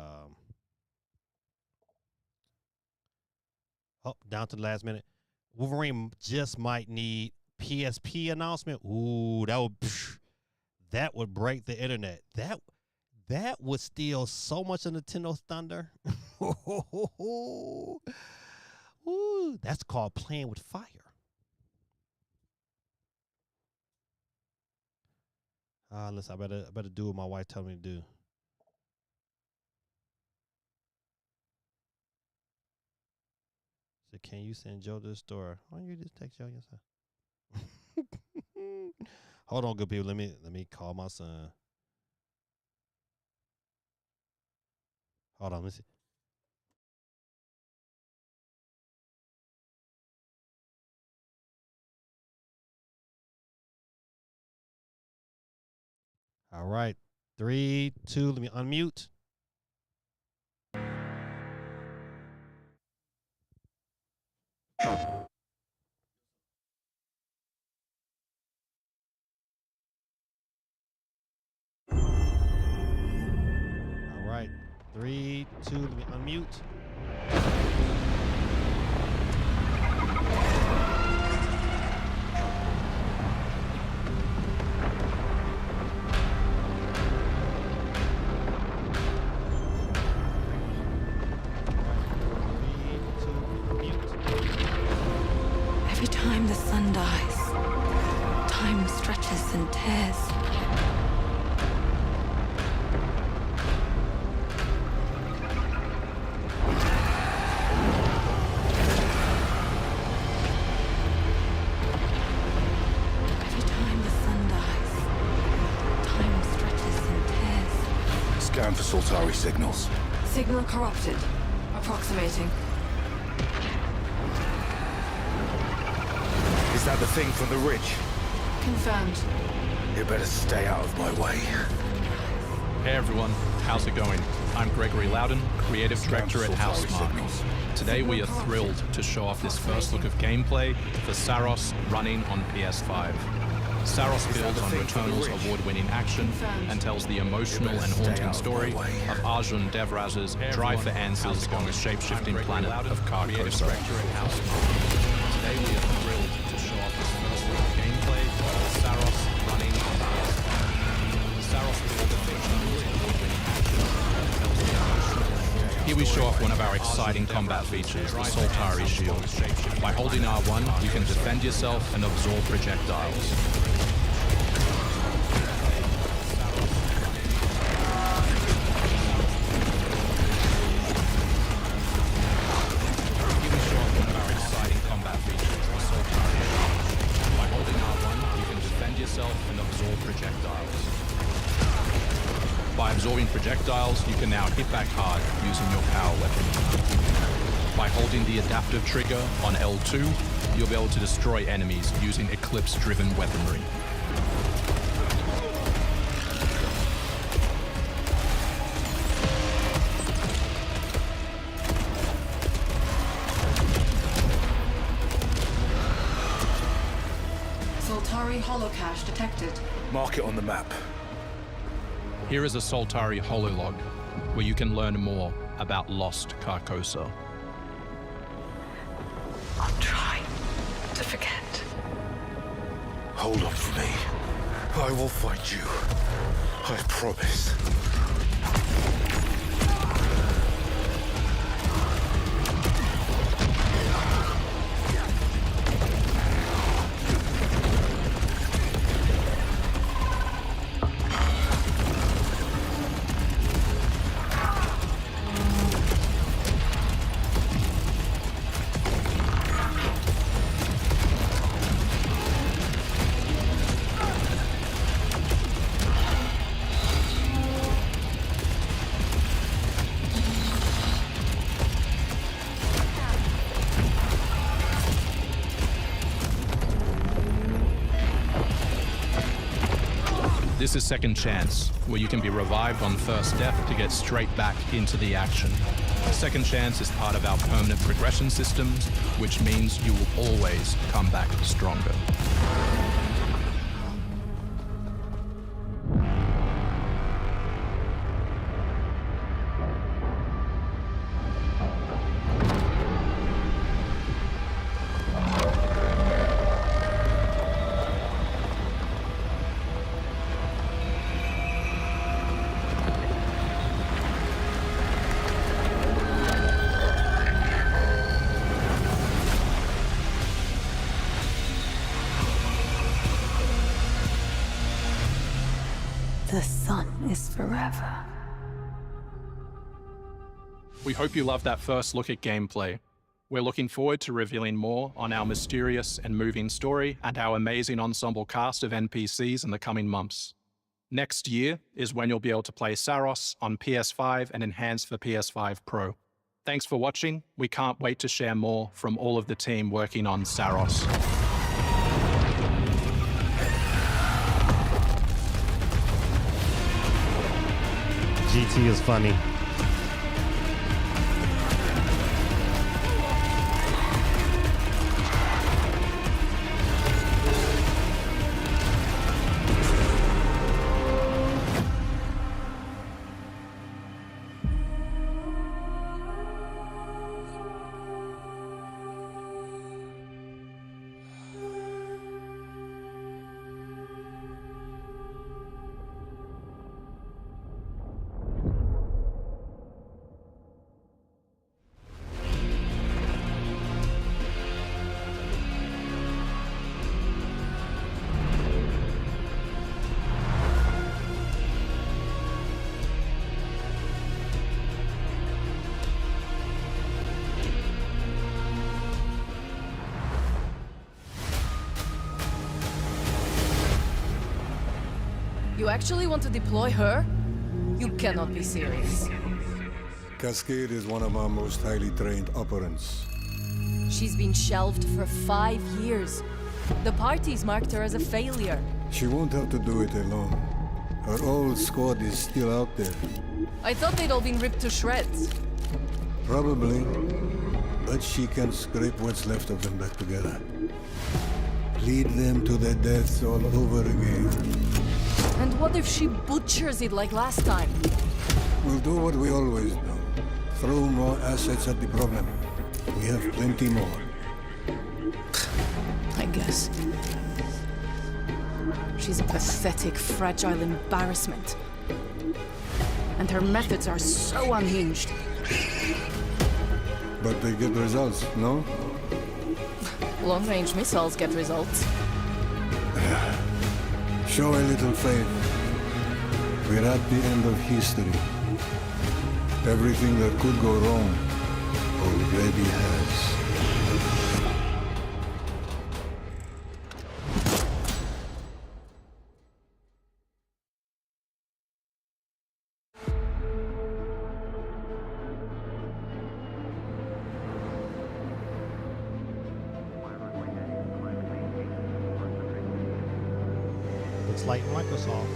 down to the last minute. Wolverine just might need PSP announcement. Ooh, that would break the internet. That would steal so much of Nintendo's thunder. Ooh, that's called playing with fire. Listen, I better do what my wife told me to do. So can you send Joe to the store? Why don't you just text Joe yourself? Hold on, good people. Let me call my son. Hold on, let me see. All right. 3, 2, let me unmute. All right. 3, 2, let me unmute. Every time the sun dies, time stretches and tears. Every time the sun dies, time stretches and tears. Scan for Sultari signals. Signal corrupted. Approximating. Is that the thing from the ridge? Confirmed. You better stay out of my way. Hey everyone, how's it going? I'm Gregory Loudon, Creative Director at Housemarque. Today we are thrilled to show off this first look of gameplay for Saros running on PS5. Saros builds on Returnal's award-winning action and tells the emotional and haunting story of Arjun Devraz's drive for answers on the shape-shifting planet of Carcosa. Today we are thrilled to show off this first look of gameplay for Saros running on PS5. Saros builds on Returnal's award-winning action and tells the emotional. Here we show off one of our exciting combat features, the Sultari Shield. By holding R1, you can defend yourself and absorb projectiles. And absorb projectiles. absorbing projectiles, you can now hit back hard using your power weapon. By holding the adaptive trigger on L2, you'll be able to destroy enemies using eclipse-driven weaponry. Soltari holocache detected. Mark it on the map. Here is a Soltari hololog, where you can learn more about lost Carcosa. I'll try to forget. Hold on for me. I will find you. I promise. This is Second Chance, where you can be revived on first death to get straight back into the action. Second Chance is part of our permanent progression systems, which means you will always come back stronger. The sun is forever. We hope you loved that first look at gameplay. We're looking forward to revealing more on our mysterious and moving story and our amazing ensemble cast of NPCs in the coming months. Next year is when you'll be able to play Saros on PS5 and enhanced for PS5 Pro. Thanks for watching. We can't wait to share more from all of the team working on Saros. GT is funny. You actually want to deploy her? You cannot be serious. Cascade is one of our most highly trained operants. She's been shelved for 5 years. The parties marked her as a failure. She won't have to do it alone. Her old squad is still out there. I thought they'd all been ripped to shreds. Probably. But she can scrape what's left of them back together. Lead them to their deaths all over again. And what if she butchers it like last time? We'll do what we always do. Throw more assets at the problem. We have plenty more. I guess. She's a pathetic, fragile embarrassment. And her methods are so unhinged. But they get results, no? Long-range missiles get results. Show a little faith. We're at the end of history. Everything that could go wrong already has. looks like Microsoft.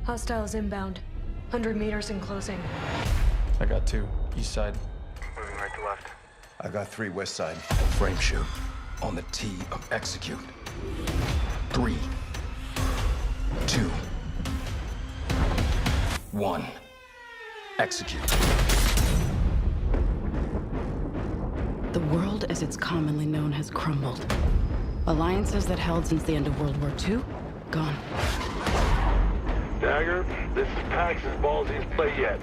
Hostiles inbound. 100 meters in closing. I got 2, east side. Moving right to left. I got 3 west side. Frame shoot. On the T of execute. 3, 2, 1. Execute. The world as it's commonly known has crumbled. Alliances that held since the end of World War II, gone. Dagger, this is Pax's ballsiest play yet.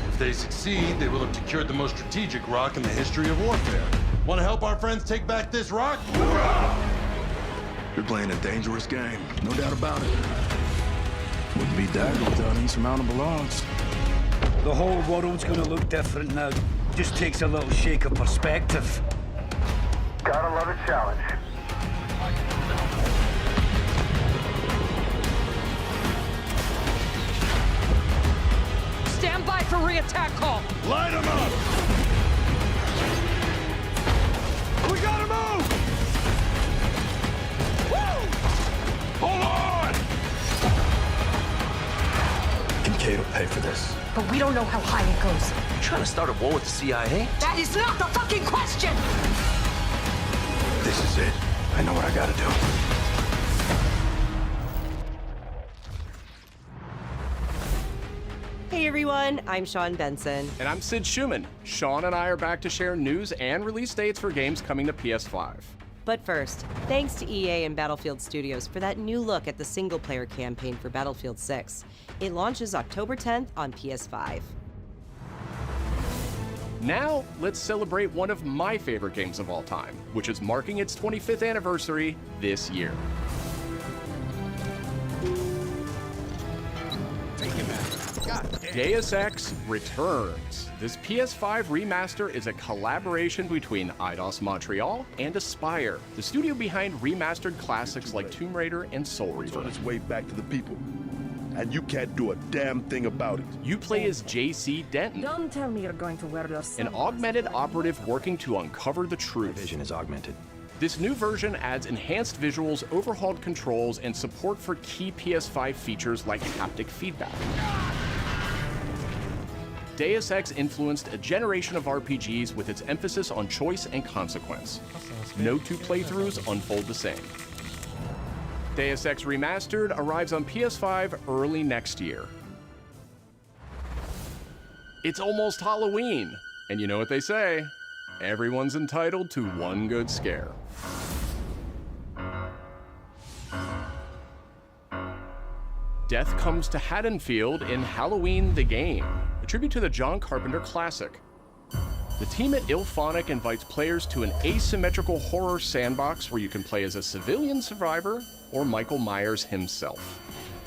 If they succeed, they will have secured the most strategic rock in the history of warfare. Want to help our friends take back this rock? You're playing a dangerous game, no doubt about it. Wouldn't be Dagger without insurmountable odds. The whole world's gonna look different now. Just takes a little shake of perspective. Gotta love a challenge. Stand by for re-attack call. Light them up! We gotta move! Woo! Hold on! Kincaid will pay for this. But we don't know how high it goes. You trying to start a war with the CIA? That is not the fucking question! This is it. I know what I gotta do. Hey everyone, I'm Sean Benson. And I'm Sid Schumann. Sean and I are back to share news and release dates for games coming to PS5. But first, thanks to EA and Battlefield Studios for that new look at the single-player campaign for Battlefield 6. It launches October 10th on PS5. Now, let's celebrate one of my favorite games of all time, which is marking its 25th anniversary this year. Deus Ex returns. This PS5 remaster is a collaboration between Eidos Montreal and Aspyr, the studio behind remastered classics like Tomb Raider and Soul Reaver. It's on its way back to the people. And you can't do a damn thing about it. You play as JC Denton, Don't tell me you're going to wear your an augmented operative working to uncover the truth. Vision is augmented. This new version adds enhanced visuals, overhauled controls, and support for key PS5 features like haptic feedback. Deus Ex influenced a generation of RPGs with its emphasis on choice and consequence. No two playthroughs unfold the same. Deus Ex Remastered arrives on PS5 early next year. It's almost Halloween, and you know what they say, everyone's entitled to one good scare. Death comes to Haddonfield in Halloween the Game, a tribute to the John Carpenter classic. The team at IllFonic invites players to an asymmetrical horror sandbox where you can play as a civilian survivor or Michael Myers himself.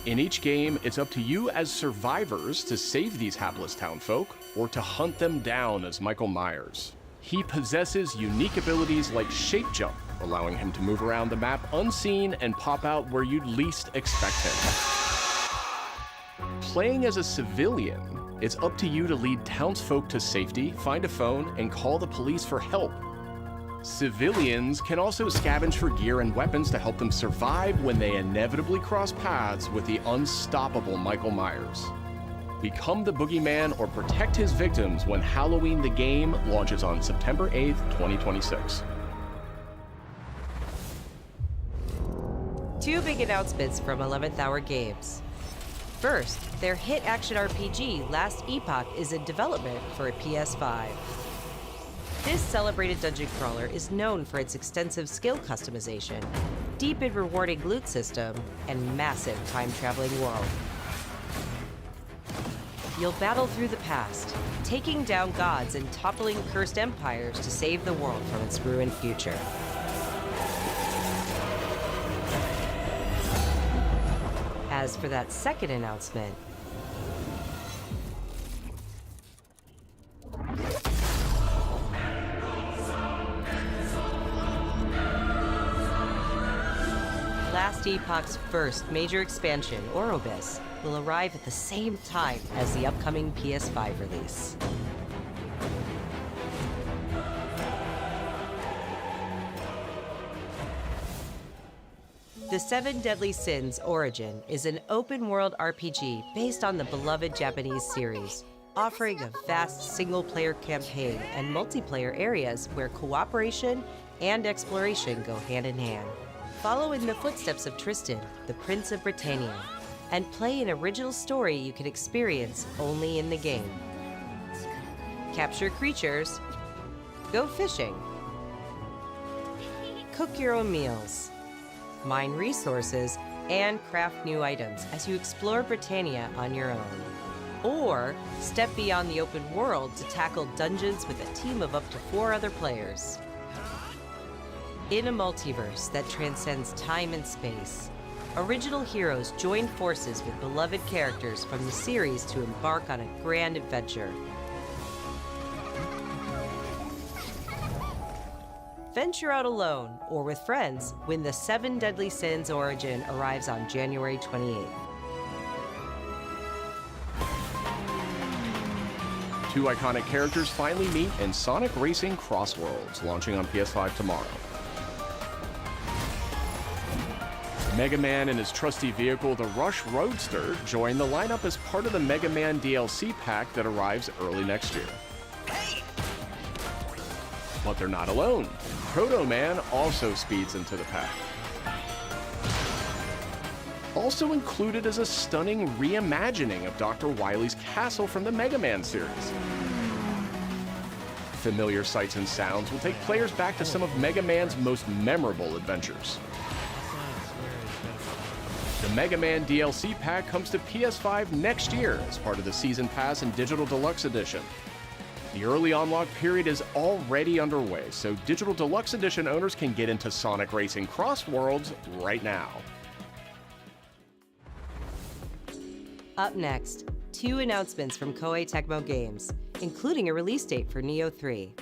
In each game, it's up to you as survivors to save these hapless townfolk or to hunt them down as Michael Myers. He possesses unique abilities like shape jump, allowing him to move around the map unseen and pop out where you'd least expect him. Playing as a civilian, it's up to you to lead townsfolk to safety, find a phone, and call the police for help. Civilians can also scavenge for gear and weapons to help them survive when they inevitably cross paths with the unstoppable Michael Myers. Become the boogeyman or protect his victims when Halloween the Game launches on September 8th, 2026. Two big announcements from 11th Hour Games. First, their hit action RPG Last Epoch is in development for a PS5. This celebrated dungeon crawler is known for its extensive skill customization, deep and rewarding loot system, and massive time-traveling world. You'll battle through the past, taking down gods and toppling cursed empires to save the world from its ruined future. As for that second announcement, Last Epoch's first major expansion, Orobis, will arrive at the same time as the upcoming PS5 release. The Seven Deadly Sins Origin is an open-world RPG based on the beloved Japanese series, offering a vast single-player campaign and multiplayer areas where cooperation and exploration go hand in hand. Follow in the footsteps of Tristan, the Prince of Britannia, and play an original story you can experience only in the game. Capture creatures, go fishing, cook your own meals, mine resources, and craft new items as you explore Britannia on your own. Or step beyond the open world to tackle dungeons with a team of up to 4 other players. In a multiverse that transcends time and space, original heroes join forces with beloved characters from the series to embark on a grand adventure. Venture out alone or with friends when the Seven Deadly Sins Origin arrives on January 28th. Two iconic characters finally meet in Sonic Racing Crossworlds, launching on PS5 tomorrow. Mega Man and his trusty vehicle, the Rush Roadster, join the lineup as part of the Mega Man DLC pack that arrives early next year. But they're not alone. Proto Man also speeds into the pack. Also included is a stunning reimagining of Dr. Wily's castle from the Mega Man series. Familiar sights and sounds will take players back to some of Mega Man's most memorable adventures. The Mega Man DLC pack comes to PS5 next year as part of the Season Pass and Digital Deluxe Edition. The early unlock period is already underway, so Digital Deluxe Edition owners can get into Sonic Racing Crossworlds right now. Up next, 2 announcements from Koei Tecmo Games, including a release date for Neo 3.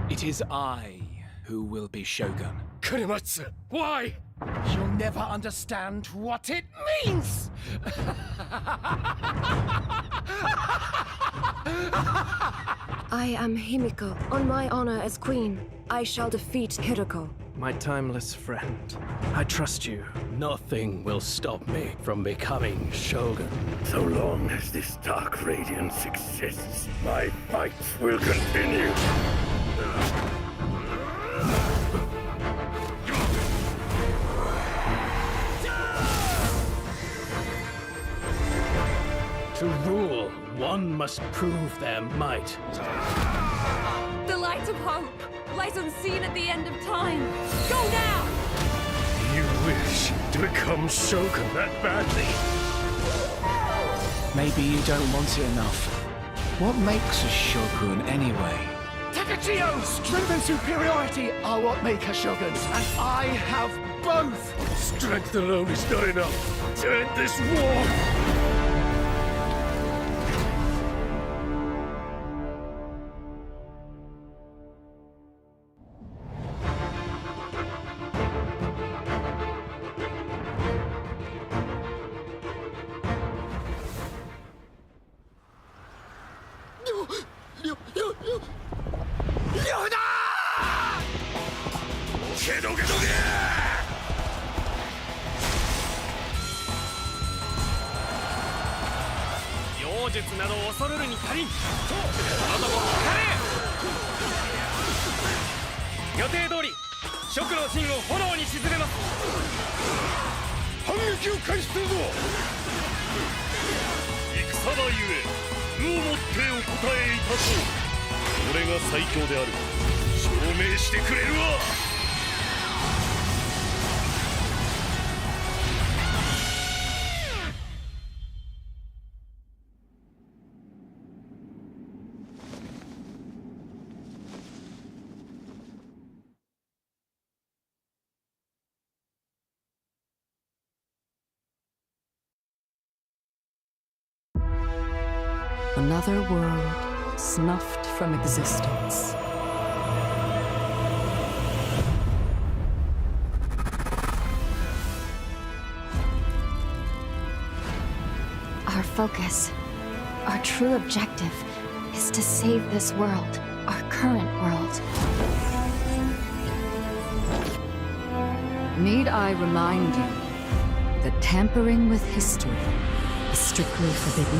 It is I who will be Shogun. Kurimatsu, why? You'll never understand what it means! I am Himiko. On my honor as queen, I shall defeat Hiroko. My timeless friend, I trust you. Nothing will stop me from becoming Shogun. So long as this dark radiance exists, my fights will continue. To rule, one must prove their might. The light of hope lies unseen at the end of time. Go now! You wish to become Shogun that badly? Maybe you don't want it enough. What makes a Shogun anyway? Takachio! Strength and superiority are what make a Shogun, and I have both! Strength alone is not enough to end this war! だけどけどけ妖術など恐るるに足りん。あなたもかれ。予定通り蜀の陣を炎に沈めます。反撃を開始するぞ。戦場ゆえ武をもってお答えいたそう。俺が最強である証明してくれるわ。Another world snuffed from existence. Our focus, our true objective, is to save this world, our current world. Need I remind you that tampering with history is strictly forbidden?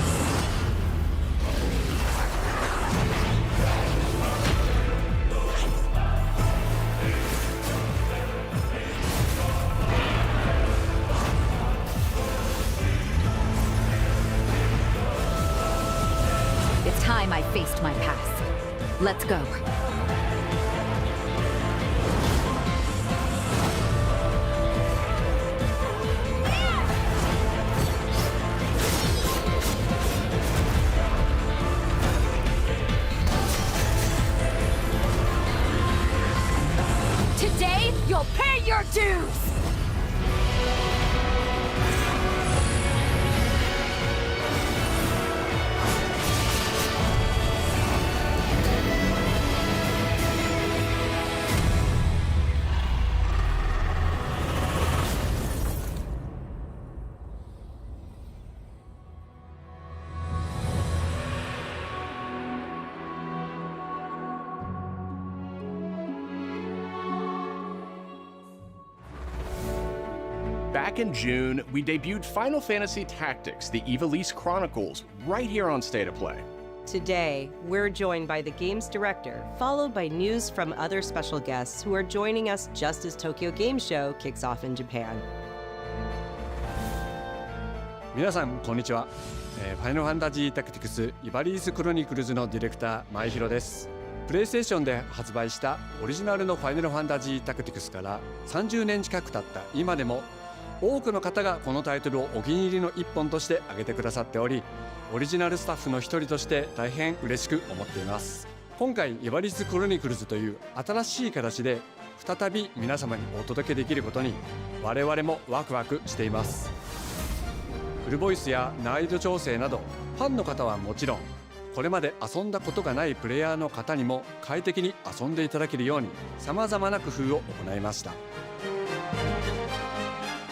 It's time I faced my past. Let's go. Today, you'll pay your dues! Back in June, we debuted Final Fantasy Tactics, the Ivalice Chronicles, right here on State of Play. Today, we're joined by the game's director, followed by news from other special guests who are joining us just as Tokyo Game Show kicks off in Japan. 皆さんこんにちは。ファイナルファンタジータクティクスイバリースクロニクルズのディレクター前広です。プレイステーションで発売したオリジナルのファイナルファンタジータクティクスから30年近く経った今でも多くの方がこのタイトルをお気に入りの一本として挙げてくださっており、オリジナルスタッフの一人として大変嬉しく思っています。今回イバリスクロニクルズという新しい形で再び皆様にお届けできることに我々もワクワクしています。フルボイスや難易度調整などファンの方はもちろん、これまで遊んだことがないプレイヤーの方にも快適に遊んでいただけるように様々な工夫を行いました。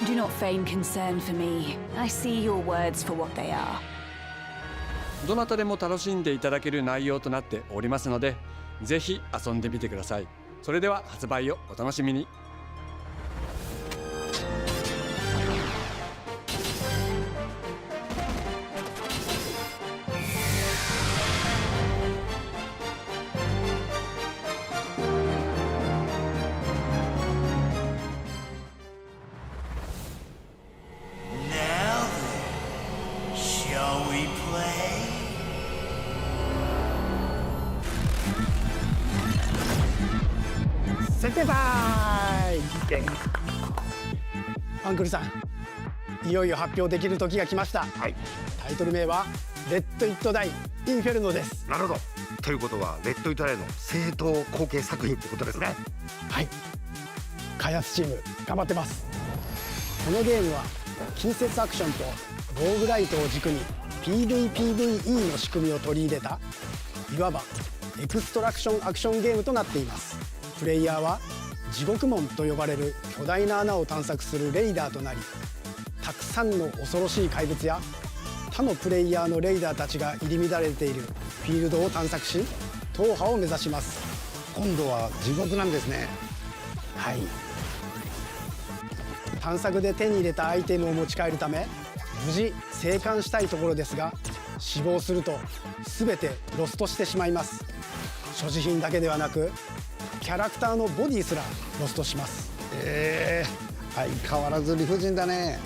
Do not feign concern for me. I see your words for what they are. どなたでも楽しんでいただける内容となっておりますので、ぜひ遊んでみてください。それでは発売をお楽しみに。設定タイム。アンクルさん、いよいよ発表できる時が来ました。タイトル名はレッド・イット・ダイ・インフェルノです。なるほど。ということはレッド・イット・ダイの正当後継作品ってことですね。はい、開発チーム頑張ってます。このゲームは近接アクションとローグライトを軸に PVPVE の仕組みを取り入れたいわばエクストラクションアクションゲームとなっています。プレイヤーは地獄門と呼ばれる巨大な穴を探索するレイダーとなり、たくさんの恐ろしい怪物や他のプレイヤーのレイダーたちが入り乱れているフィールドを探索し、踏破を目指します。今度は地獄なんですね。はい。探索で手に入れたアイテムを持ち帰るため無事生還したいところですが、死亡すると全てロストしてしまいます。所持品だけではなくキャラクターのボディすらロストします。相変わらず理不尽だね。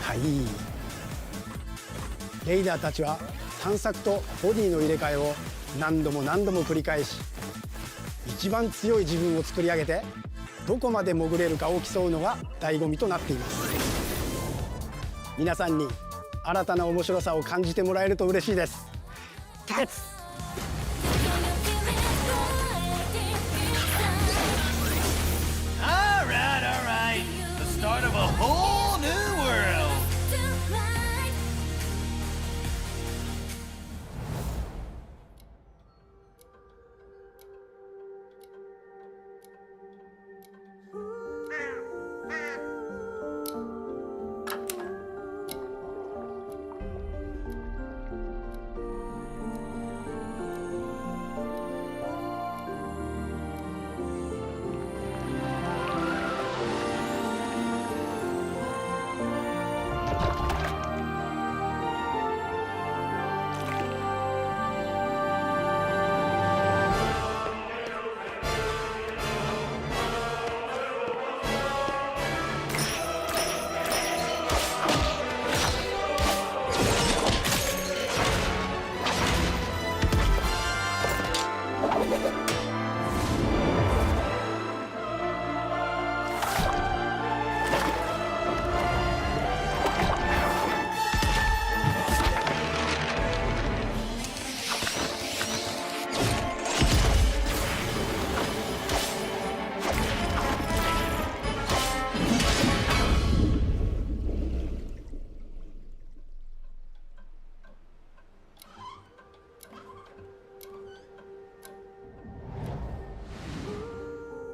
はい。レイダーたちは探索とボディの入れ替えを何度も何度も繰り返し、一番強い自分を作り上げてどこまで潜れるかを競うのが醍醐味となっています。皆さんに新たな面白さを感じてもらえると嬉しいです。立つ。Alright. The start of a whole new world.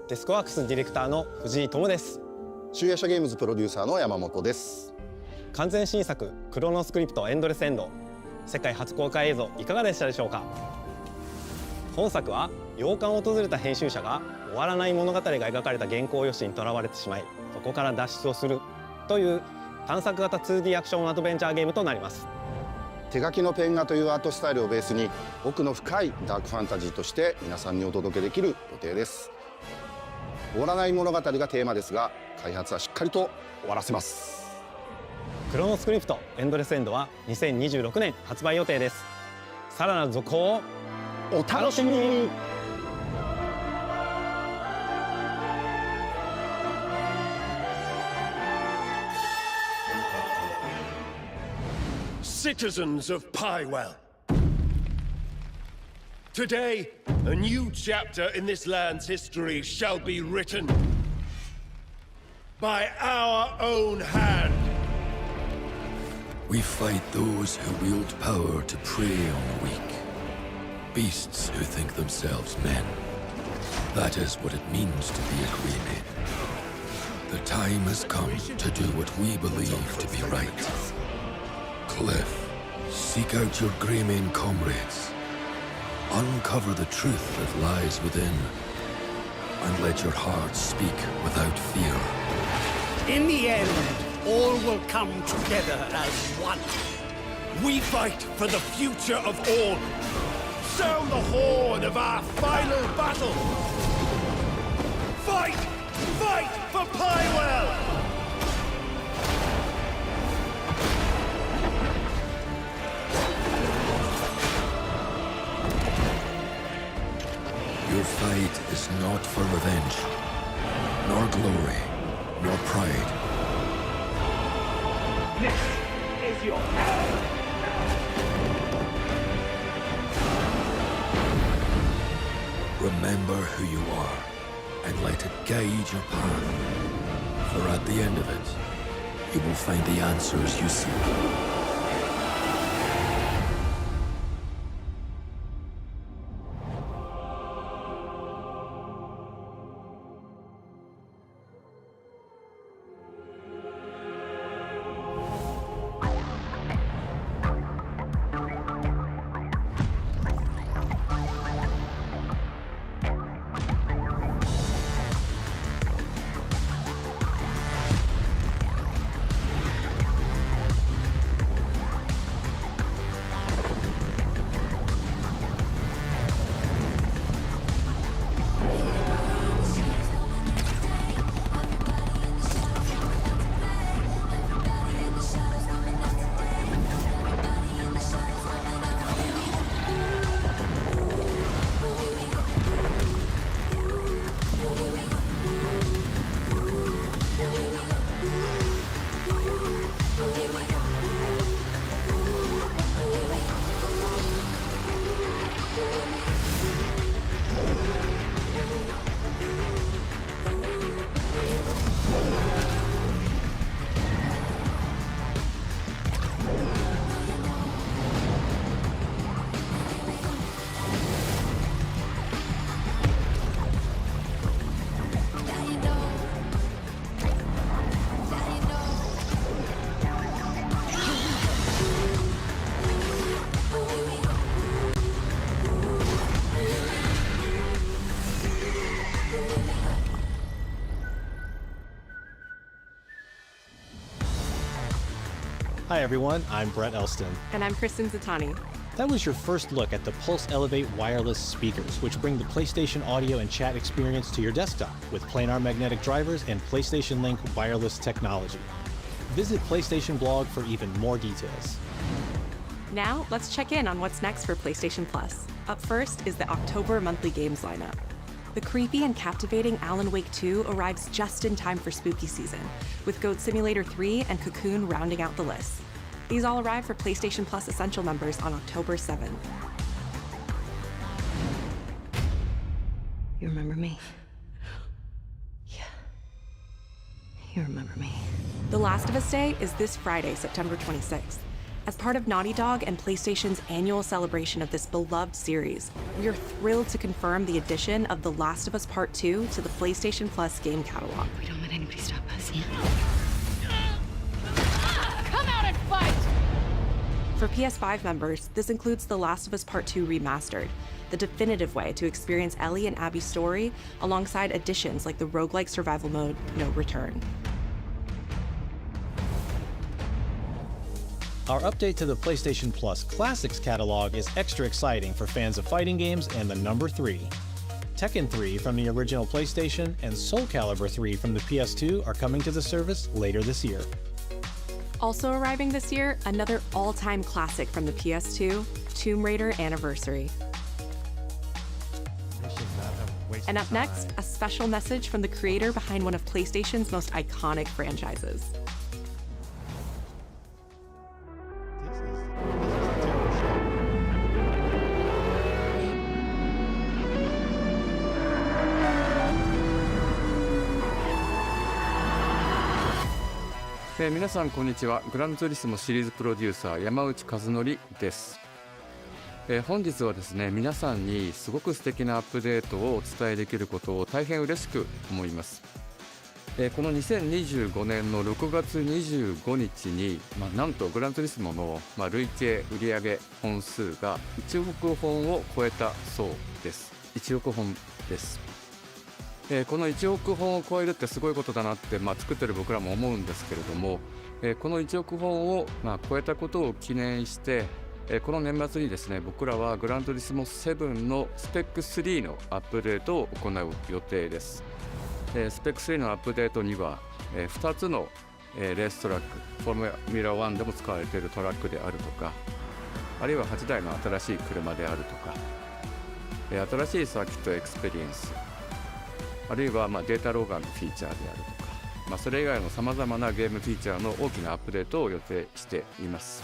デスクワークスディレクターの藤井智です。集夜叉ゲームズプロデューサーの山本です。完全新作クロノスクリプトエンドレスエンド、世界初公開映像いかがでしたでしょうか。本作は洋館を訪れた編集者が終わらない物語が描かれた原稿用紙にとらわれてしまい、そこから脱出をするという探索型 2D アクションアドベンチャーゲームとなります。手書きのペン画というアートスタイルをベースに奥の深いダークファンタジーとして皆さんにお届けできる予定です。終わらない物語がテーマですが、開発はしっかりと終わらせます。クロノスクリプトエンドレスエンドは2026年発売予定です。さらなる続報をお楽しみに。Citizens of Pywell. Today, a new chapter in this land's history shall be written by our own hand. We fight those who wield power to prey on the weak. Beasts who think themselves men. That is what it means to be a Greyman. The time has come to do what we believe to be right. Cliff, seek out your Greyman comrades. Uncover the truth that lies within, and let your heart speak without fear. In the end, all will come together as one. We fight for the future of all. Sound the horn of our final battle. Fight! Fight for Pywell! Your fight is not for revenge, nor glory, nor pride. This is your hour. Remember who you are, and let it guide your path. For at the end of it, you will find the answers you seek. Hi everyone, I'm Brett Elston. And I'm Kristen Zatani. That was your first look at the Pulse Elevate wireless speakers, which bring the PlayStation audio and chat experience to your desktop with planar magnetic drivers and PlayStation Link wireless technology. Visit PlayStation blog for even more details. Now, let's check in on what's next for PlayStation Plus. Up first is the October monthly games lineup. The creepy and captivating Alan Wake 2 arrives just in time for spooky season, with Goat Simulator 3 and Cocoon rounding out the list. These all arrive for PlayStation Plus Essential members on October 7th. You remember me? Yeah. You remember me. The Last of Us Day is this Friday, September 26th. As part of Naughty Dog and PlayStation's annual celebration of this beloved series, we are thrilled to confirm the addition of The Last of Us Part 2 to the PlayStation Plus game catalog. We don't let anybody stop us. Come out and fight! For PS5 members, this includes The Last of Us Part 2 Remastered, the definitive way to experience Ellie and Abby's story, alongside additions like the roguelike survival mode, No Return. Our update to the PlayStation Plus Classics catalog is extra exciting for fans of fighting games and the number 3. Tekken 3 from the original PlayStation and Soul Calibur 3 from the PS2 are coming to the service later this year. Also arriving this year, another all-time classic from the PS2, Tomb Raider Anniversary. And up next, a special message from the creator behind one of PlayStation's most iconic franchises.「皆さんこんにちは。グランツーリスモシリーズプロデューサー山内和則です。本日はですね、皆さんにすごく素敵なアップデートをお伝えできることを大変嬉しく思います。この2025年の6月25日に、なんとグランツーリスモの、累計売上本数が1億本を超えたそうです。1億本です。この1億本を超えるってすごいことだなって、作ってる僕らも思うんですけれども、この1億本を、超えたことを記念して、この年末にですね、僕らはグランツーリスモ7のスペック3のアップデートを行う予定です。スペック3のアップデートには、2つの、レーストラック、フォーミュラ1でも使われているトラックであるとか、あるいは8台の新しい車であるとか、新しいサーキットエクスペリエンス、あるいはデータローガーのフィーチャーであるとか、それ以外のさまざまなゲームフィーチャーの大きなアップデートを予定しています。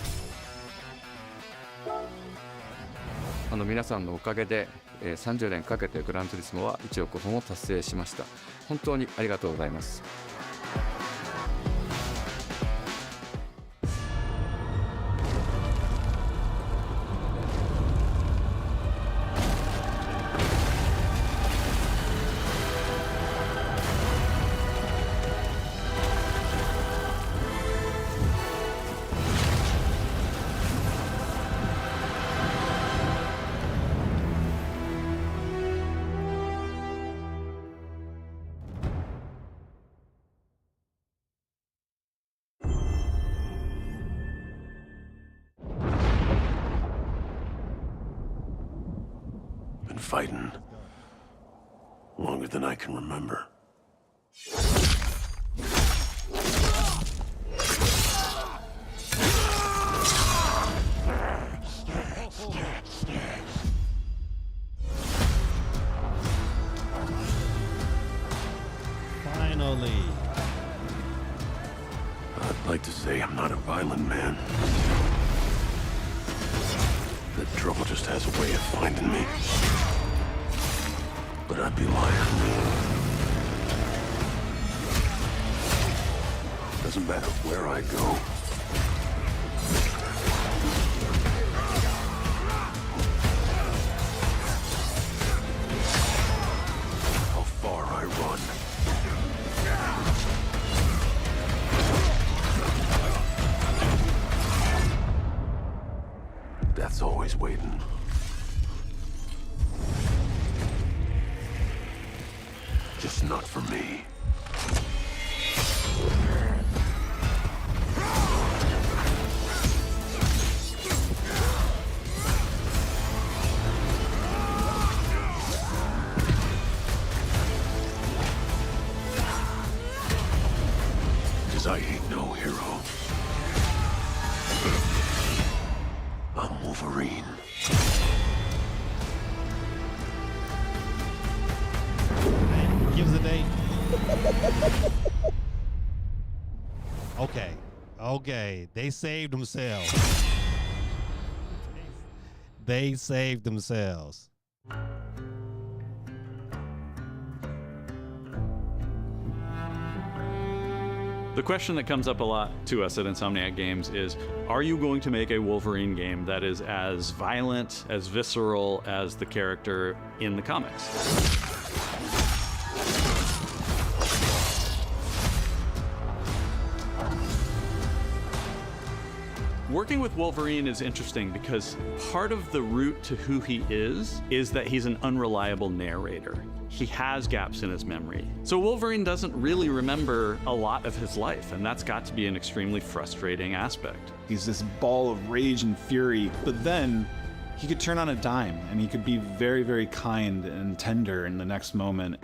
皆さんのおかげで、30年かけてグランツーリスモは1億本を達成しました。本当にありがとうございます。Been fighting longer than I can remember. Finally. I'd like to say I'm not a violent man. The trouble just has a way of finding me. But I'd be lying. Doesn't matter where I go. How far I run. Death's always waiting. Just not for me. date. Okay. They saved themselves. They saved themselves. The question that comes up a lot to us at Insomniac Games is, are you going to make a Wolverine game that is as violent, as visceral as the character in the comics? Working with Wolverine is interesting because part of the root to who he is that he's an unreliable narrator. He has gaps in his memory. So Wolverine doesn't really remember a lot of his life, and that's got to be an extremely frustrating aspect. He's this ball of rage and fury, but then he could turn on a dime, and he could be very, very kind and tender in the next moment.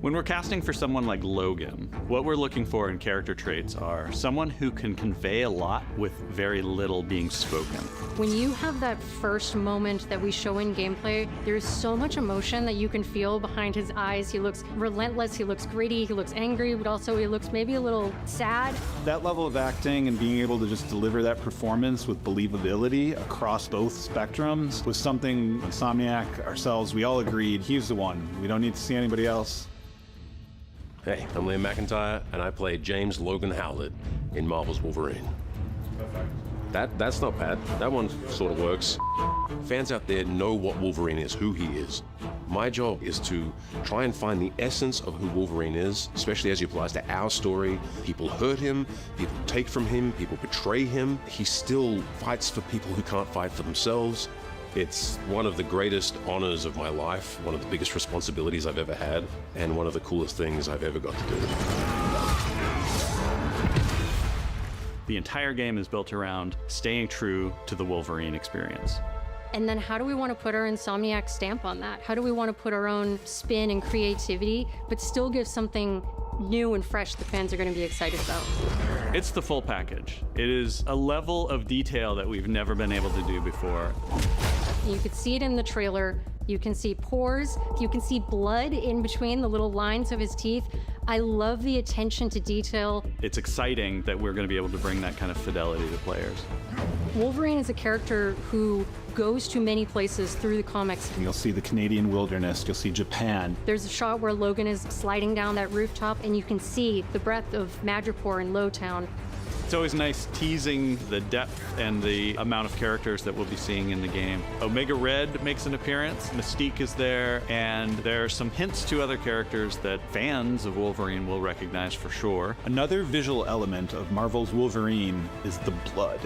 When we're casting for someone like Logan, what we're looking for in character traits are someone who can convey a lot with very little being spoken. When you have that first moment that we show in gameplay, there's so much emotion that you can feel behind his eyes. He looks relentless, he looks gritty, he looks angry, but also he looks maybe a little sad. That level of acting and being able to just deliver that performance with believability across both spectrums was something Insomniac, ourselves, we all agreed he's the one. We don't need to see anybody else. Hey, I'm Liam McIntyre, and I play James Logan Howlett in Marvel's Wolverine. That's not bad. That one sort of works. Fans out there know what Wolverine is, who he is. My job is to try and find the essence of who Wolverine is, especially as he applies to our story. People hurt him, people take from him, people betray him. He still fights for people who can't fight for themselves. It's one of the greatest honors of my life, one of the biggest responsibilities I've ever had, and one of the coolest things I've ever got to do. The entire game is built around staying true to the Wolverine experience. And then how do we want to put our Insomniac stamp on that? How do we want to put our own spin and creativity, but still give something new and fresh that fans are going to be excited about? It's the full package. It is a level of detail that we've never been able to do before. You could see it in the trailer. You can see pores. You can see blood in between the little lines of his teeth. I love the attention to detail. It's exciting that we're going to be able to bring that kind of fidelity to players. Wolverine is a character who goes to many places through the comics. You'll see the Canadian wilderness, you'll see Japan. There's a shot where Logan is sliding down that rooftop, and you can see the breadth of Madripoor and Lowtown. It's always nice teasing the depth and the amount of characters that we'll be seeing in the game. Omega Red makes an appearance, Mystique is there, and there are some hints to other characters that fans of Wolverine will recognize for sure. Another visual element of Marvel's Wolverine is the blood.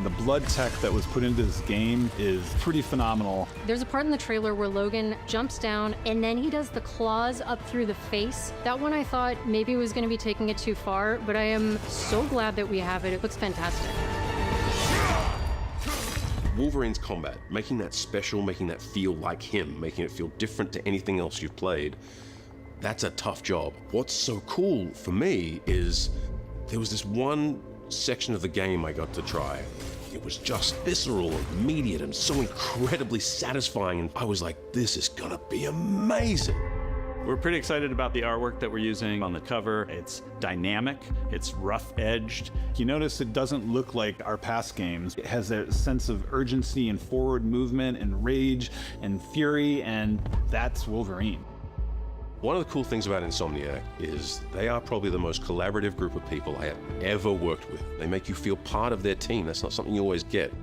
The blood tech that was put into this game is pretty phenomenal. There's a part in the trailer where Logan jumps down and then he does the claws up through the face. That one I thought maybe was going to be taking it too far, but I am so glad that we have it. It looks fantastic. Wolverine's combat, making that special, making that feel like him, making it feel different to anything else you've played, that's a tough job. What's so cool for me is there was this one section of the game I got to try. It was just visceral and immediate and so incredibly satisfying, and I was like, this is gonna be amazing. We're pretty excited about the artwork that we're using on the cover. It's dynamic, it's rough-edged. You notice it doesn't look like our past games. It has a sense of urgency and forward movement and rage and fury, and that's Wolverine. One of the cool things about Insomniac is they are probably the most collaborative group of people I have ever worked with. They make you feel part of their team. That's not something you always get.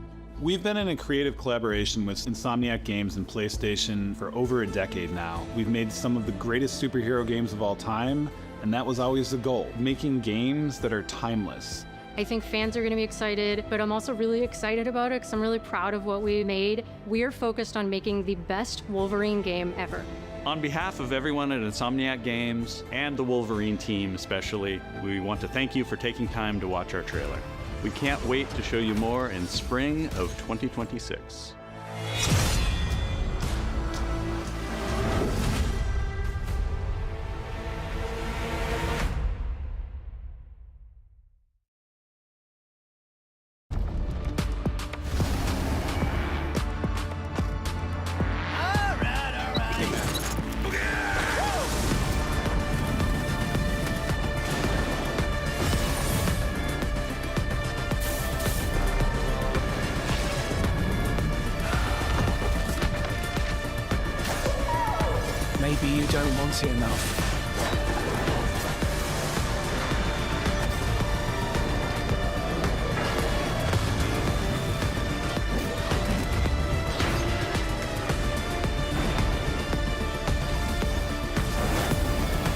We've been in a creative collaboration with Insomniac Games and PlayStation for over a decade now. We've made some of the greatest superhero games of all time, and that was always the goal, making games that are timeless. I think fans are going to be excited, but I'm also really excited about it because I'm really proud of what we made. We are focused on making the best Wolverine game ever. On behalf of everyone at Insomniac Games and the Wolverine team especially, we want to thank you for taking time to watch our trailer. We can't wait to show you more in spring of 2026. Maybe you don't want it enough.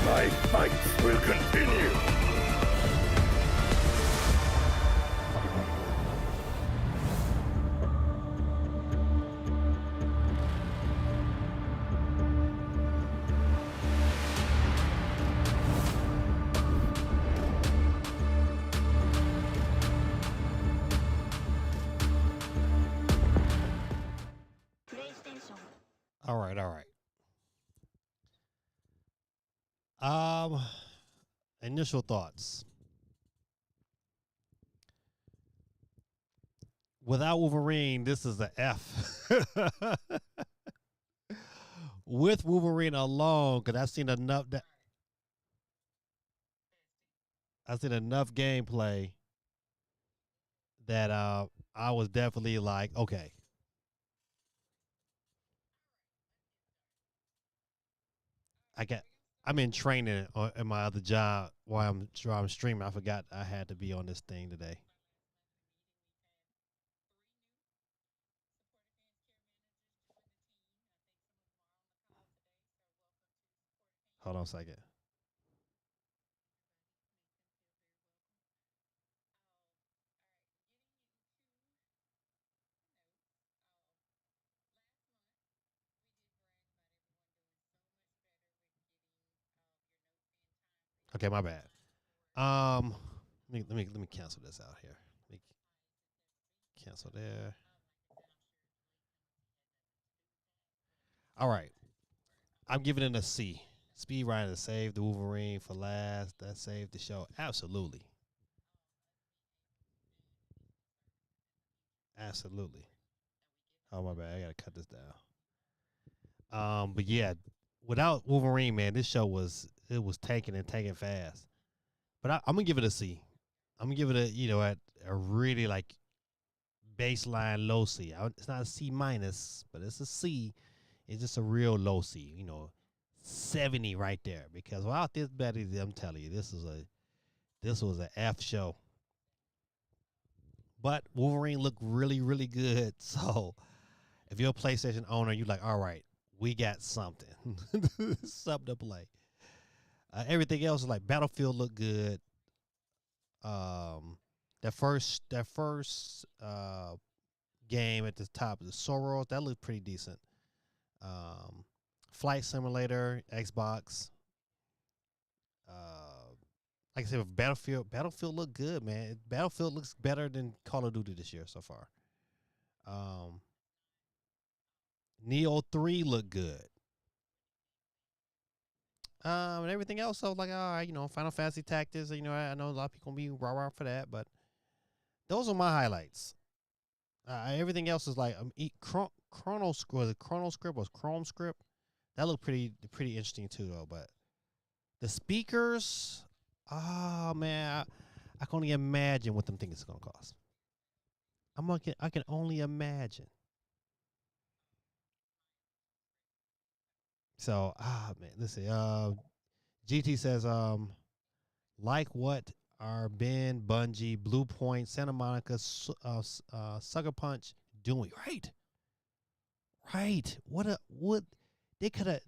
My fight will continue. All right, all right. Initial thoughts. Without Wolverine, this is a F. With Wolverine alone, because I've seen enough gameplay that I was definitely like, okay. I'm in training in my other job while I'm streaming. I forgot I had to be on this thing today. Hold on a second. Okay, my bad. Let me cancel this out here. Let me cancel there. All right. I'm giving it a C. Speed Rider saved the Wolverine for last. That saved the show. Absolutely. Absolutely. Oh my bad. I gotta cut this down. But yeah, without Wolverine, man, this show was tanking and tanking fast. But I'm gonna give it a C. I'm gonna give it a really like baseline low C. It's not a C minus, but it's a C. It's just a real low C. 70 right there. Because without this Betty, I'm telling you, this was an F show. But Wolverine looked really, really good. So if you're a PlayStation owner, you're like, all right, we got something. Something to play. Everything else is like Battlefield looked good. That first game at the top, the Soros, that looked pretty decent. Flight Simulator, Xbox. Like I said, with Battlefield looked good, man. Battlefield looks better than Call of Duty this year so far. Neo 3 looked good. And everything else, I was like, all right, Final Fantasy Tactics, I know a lot of people gonna be rah for that, but those are my highlights. Everything else is like Chrono Script was Chrome Script. That looked pretty interesting too, though. But the speakers, oh man, I can only imagine what them things is gonna cost. I can only imagine. So man, let's see. GT says like what are Ben, Bungie, Blue Point, Santa Monica, Sucker Punch doing? Right. What they could have.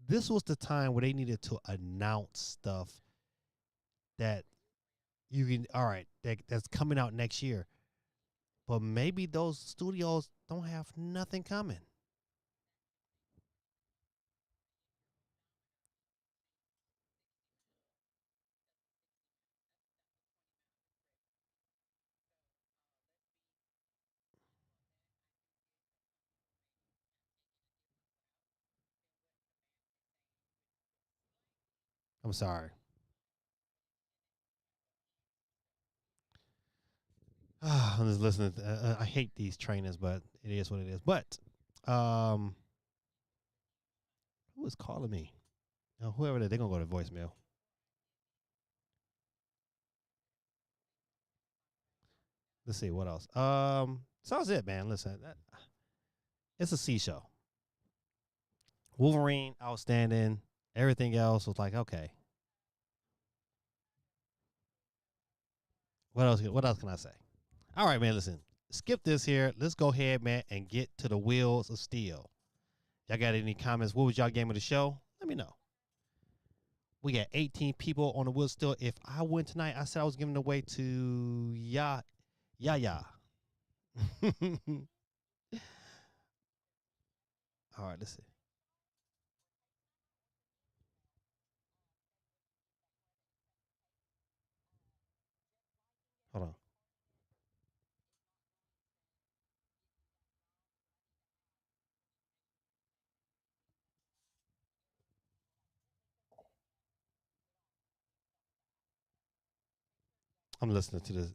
This was the time where they needed to announce stuff that you can. All right, that's coming out next year. But maybe those studios don't have nothing coming. I'm sorry. I'm just listening. I hate these trainers, but it is what it is. But who is calling me? Whoever they're gonna go to voicemail. Let's see what else. So that's it, man. Listen, it's a C show. Wolverine, outstanding. Everything else was like, okay. What else can I say? All right, man, listen. Skip this here. Let's go ahead, man, and get to the Wheels of Steel. Y'all got any comments? What was y'all game of the show? Let me know. We got 18 people on the Wheels of Steel. If I win tonight, I said I was giving it away to Ya. All right, let's see. Hold on. I'm listening to this.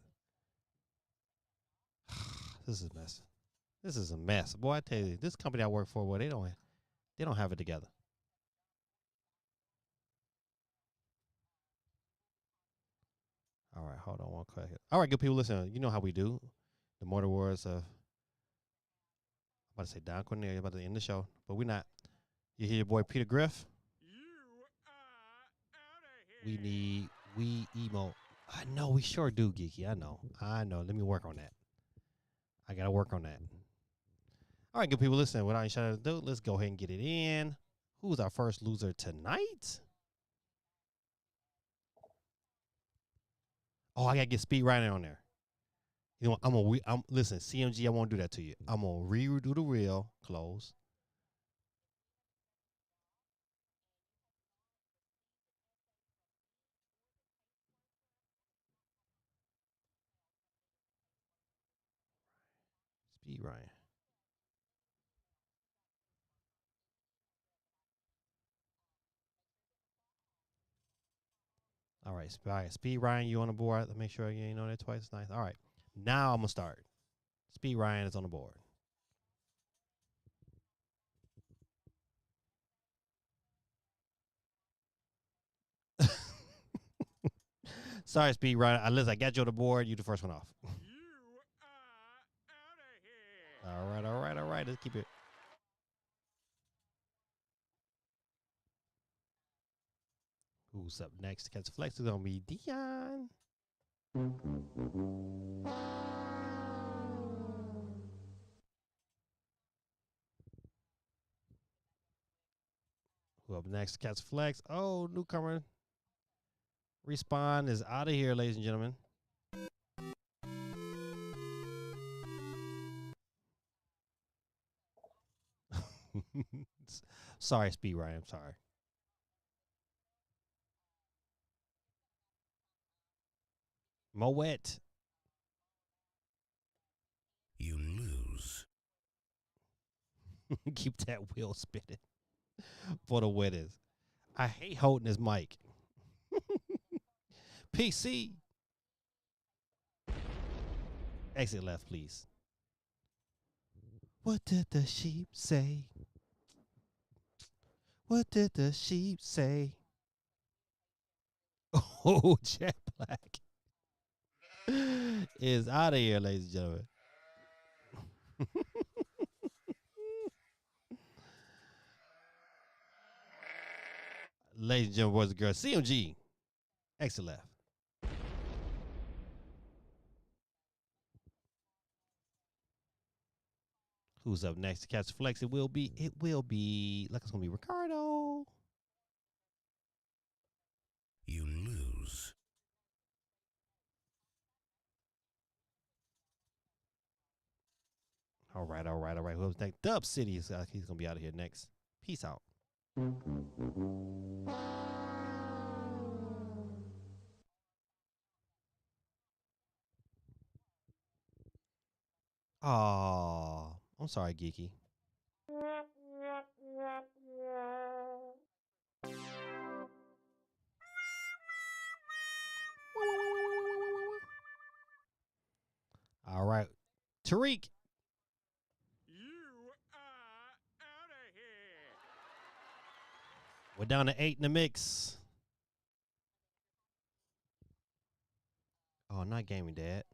This is a mess. This is a mess. Boy, I tell you, this company I work for, boy, they don't have it together. All right, hold on one quick. All right, good people, listen. You know how we do. The Mortar Wars of, I'm about to say Don Cornelia, about to end the show, but we're not. You hear your boy Peter Griff? We need emo. I know, we sure do, Geeky. I know. Let me work on that. I got to work on that. All right, good people, listen. Without any shadow of a doubt, let's go ahead and get it in. Who's our first loser tonight? Oh, I got to get Speed Rider on there. You know what? Listen, CMG, I won't do that to you. I'm going to redo the reel, close. Speed Ryan. All right, Speed Ryan, you on the board. Let's make sure you ain't on that twice. Nice. All right, now I'm going to start. Speed Ryan is on the board. Sorry, Speed Ryan. Unless I got you on the board, you the first one off. All right. Let's keep it. Who's up next to catch the flex is going to be Dion. Who up next to catch the flex? Oh, newcomer. Respawn is out of here, ladies and gentlemen. Sorry, Speed Ryan. I'm sorry. Moet. You lose. Keep that wheel spinning for the winners. I hate holding his mic. PC. Exit left, please. What did the sheep say? What did the sheep say? Oh, Jet Black is out of here, ladies and gentlemen. Ladies and gentlemen, boys and girls, CMG. Exit left. Who's up next to catch the flex? It will be like it's gonna be Ricardo. You lose. All right. Who's next? Dub City is he's gonna be out of here next. Peace out. Oh, I'm sorry, Geeky. All right, Tariq. We're down to 8 in the mix. Oh, not Gaming Dad.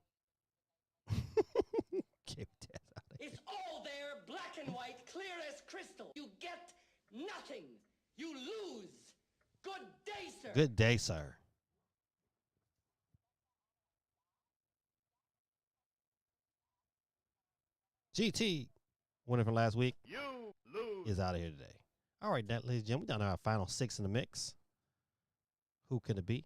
It's all there, black and white, clear as crystal. You get nothing. nothing. You lose. Good day, sir. Good day, sir. GT, winner from last week, You lose. is out of here today. All right, that, ladies and gentlemen, we down to our final 6 in the mix. Who could it be?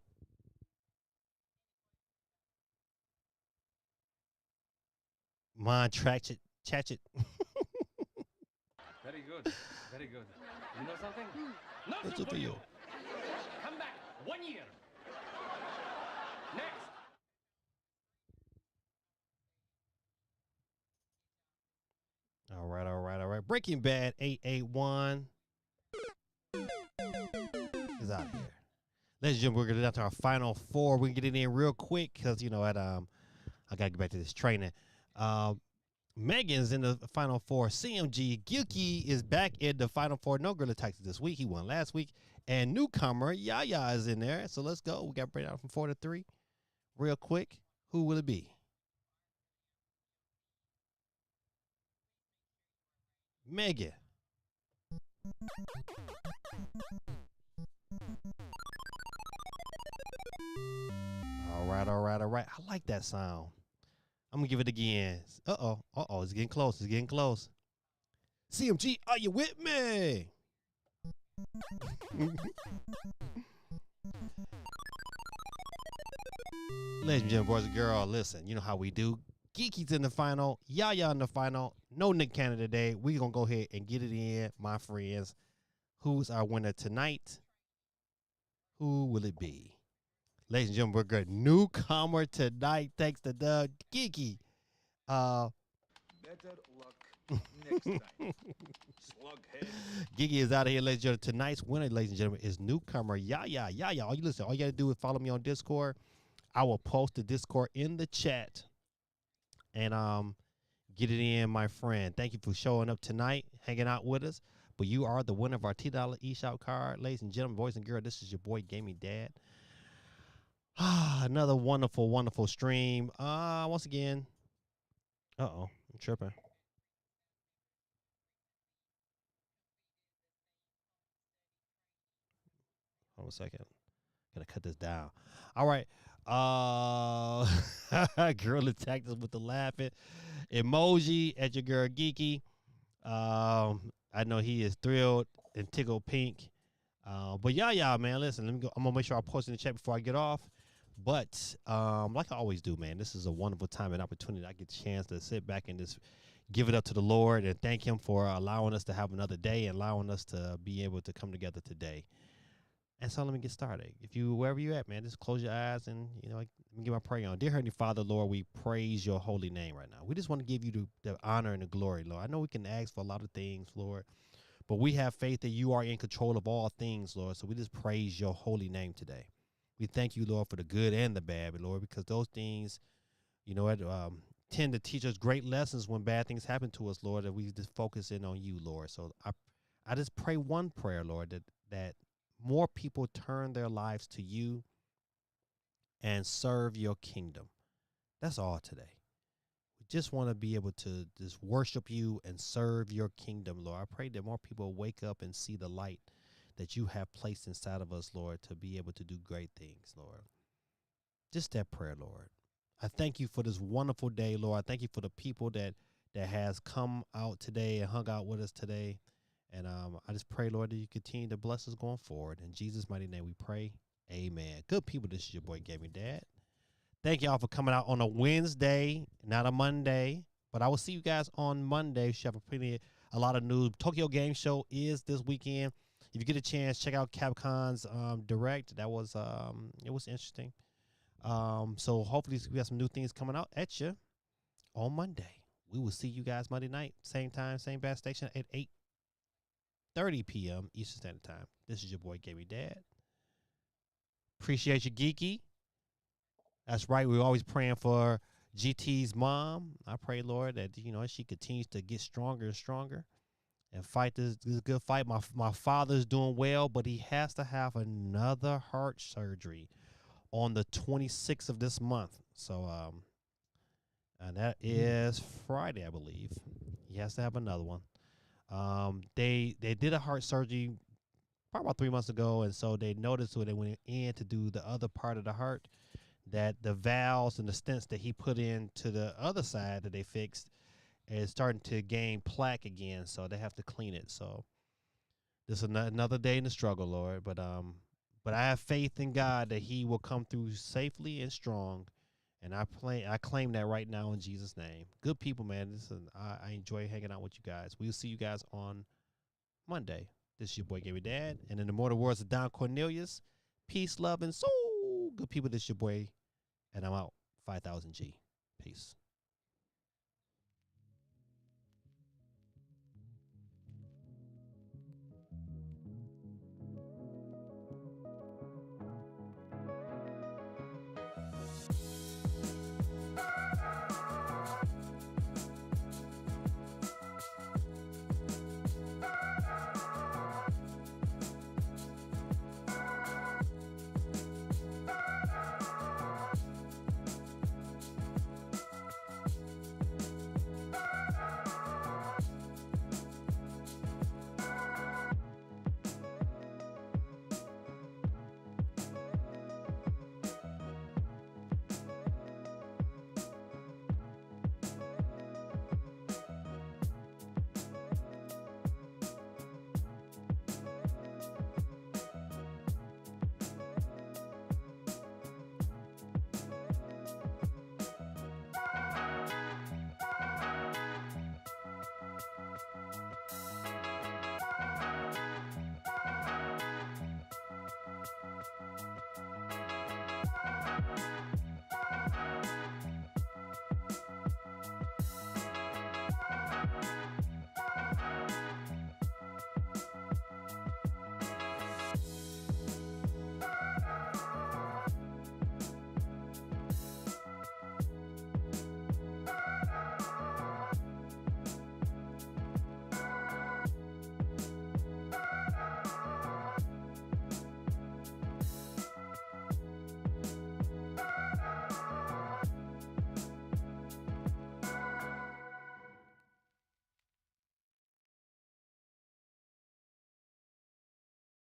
Mon Tratchet. Very good. Very good. You know something? Nothing Nothing for for you. you. Come back 1 year. Next. All right, all right, all right. Breaking Bad 881 is out of here. Ladies and gentlemen, we're going to get down to our final 4. We can get it in real quick because, you know, I got to get back to this training. Megan's in the final 4. CMG Gyuki is back in the final 4. No Gorilla Tactics this week. He won last week. And newcomer Yaya is in there. So let's go. We got to break down from 4 to 3 real quick. Who will it be? Megan. All right, all right, all right. I like that sound. I'm going to give it again. Uh-oh. Uh-oh. It's getting close. It's getting close. CMG, are you with me? Ladies and gentlemen, boys and girls, listen, you know how we do. Geeky's in the final. Yaya in the final. No Nick Cannon today. We're going to go ahead and get it in, my friends. Who's our winner tonight? Who will it be? Ladies and gentlemen, we're good. Newcomer tonight, thanks to Doug. Geeky. Better luck next time. Slughead. Geeky is out of here, ladies and gentlemen. Tonight's winner, ladies and gentlemen, is newcomer Yaya. Yaya, all you listen, all you got to do is follow me on Discord. I will post the Discord in the chat. And get it in, my friend. Thank you for showing up tonight, hanging out with us. But you are the winner of our $10 eShop card. Ladies and gentlemen, boys and girls, this is your boy, Gaming Dad. Another wonderful, wonderful stream. Once again. Uh-oh, I'm tripping. Hold on a second. Gotta cut this down. All right. Girl attacked us with the laughing emoji at your girl Geeky. I know he is thrilled and tickled pink. But yeah, man, listen, let me go. I'm gonna make sure I post in the chat before I get off. But like I always do, man, this is a wonderful time and opportunity. I get the chance to sit back and just give it up to the Lord and thank him for allowing us to have another day and allowing us to be able to come together today. And so let me get started. If you, wherever you at, man, just close your eyes and, you know, let me get my prayer on. Dear Heavenly Father, Lord, we praise your holy name right now. We just want to give you the honor and the glory, Lord. I know we can ask for a lot of things, Lord, but we have faith that you are in control of all things, Lord. So we just praise your holy name today. We thank you, Lord, for the good and the bad, Lord, because those things, you know, tend to teach us great lessons when bad things happen to us, Lord, that we just focus in on you, Lord. So I just pray one prayer, Lord, that more people turn their lives to you and serve your kingdom. That's all today. We just want to be able to just worship you and serve your kingdom, Lord. I pray that more people wake up and see the light that you have placed inside of us, Lord, to be able to do great things, Lord. Just that prayer, Lord. I thank you for this wonderful day, Lord. I thank you for the people that has come out today and hung out with us today. And I just pray, Lord, that you continue to bless us going forward. In Jesus' mighty name we pray. Amen. Good people, this is your boy, Gaming Dad. Thank y'all for coming out on a Wednesday, not a Monday. But I will see you guys on Monday. We should have a lot of news. Tokyo Game Show is this weekend. If you get a chance, check out Capcom's Direct. That was it was interesting. So hopefully we have some new things coming out at you on Monday. We will see you guys Monday night. Same time, same bad station at 8:30 p.m. Eastern Standard Time. This is your boy, Gaming Dad. Appreciate you, Geeky. That's right. We're always praying for GT's mom. I pray, Lord, that, you know, she continues to get stronger and stronger and fight this good fight. My father's doing well, but he has to have another heart surgery on the 26th of this month. So, and that is Friday, I believe. He has to have another one. They did a heart surgery probably about 3 months ago, and so they noticed when they went in to do the other part of the heart that the valves and the stents that he put into the other side that they fixed is starting to gain plaque again, so they have to clean it. So this is another day in the struggle, Lord. But I have faith in God that He will come through safely and strong, and I claim that right now in Jesus' name. Good people, man. I enjoy hanging out with you guys. We'll see you guys on Monday. This is your boy Gary Dad, and in the mortal words of Don Cornelius, peace, love, and soul. Good people, this is your boy, and I'm out. 5000 G. Peace.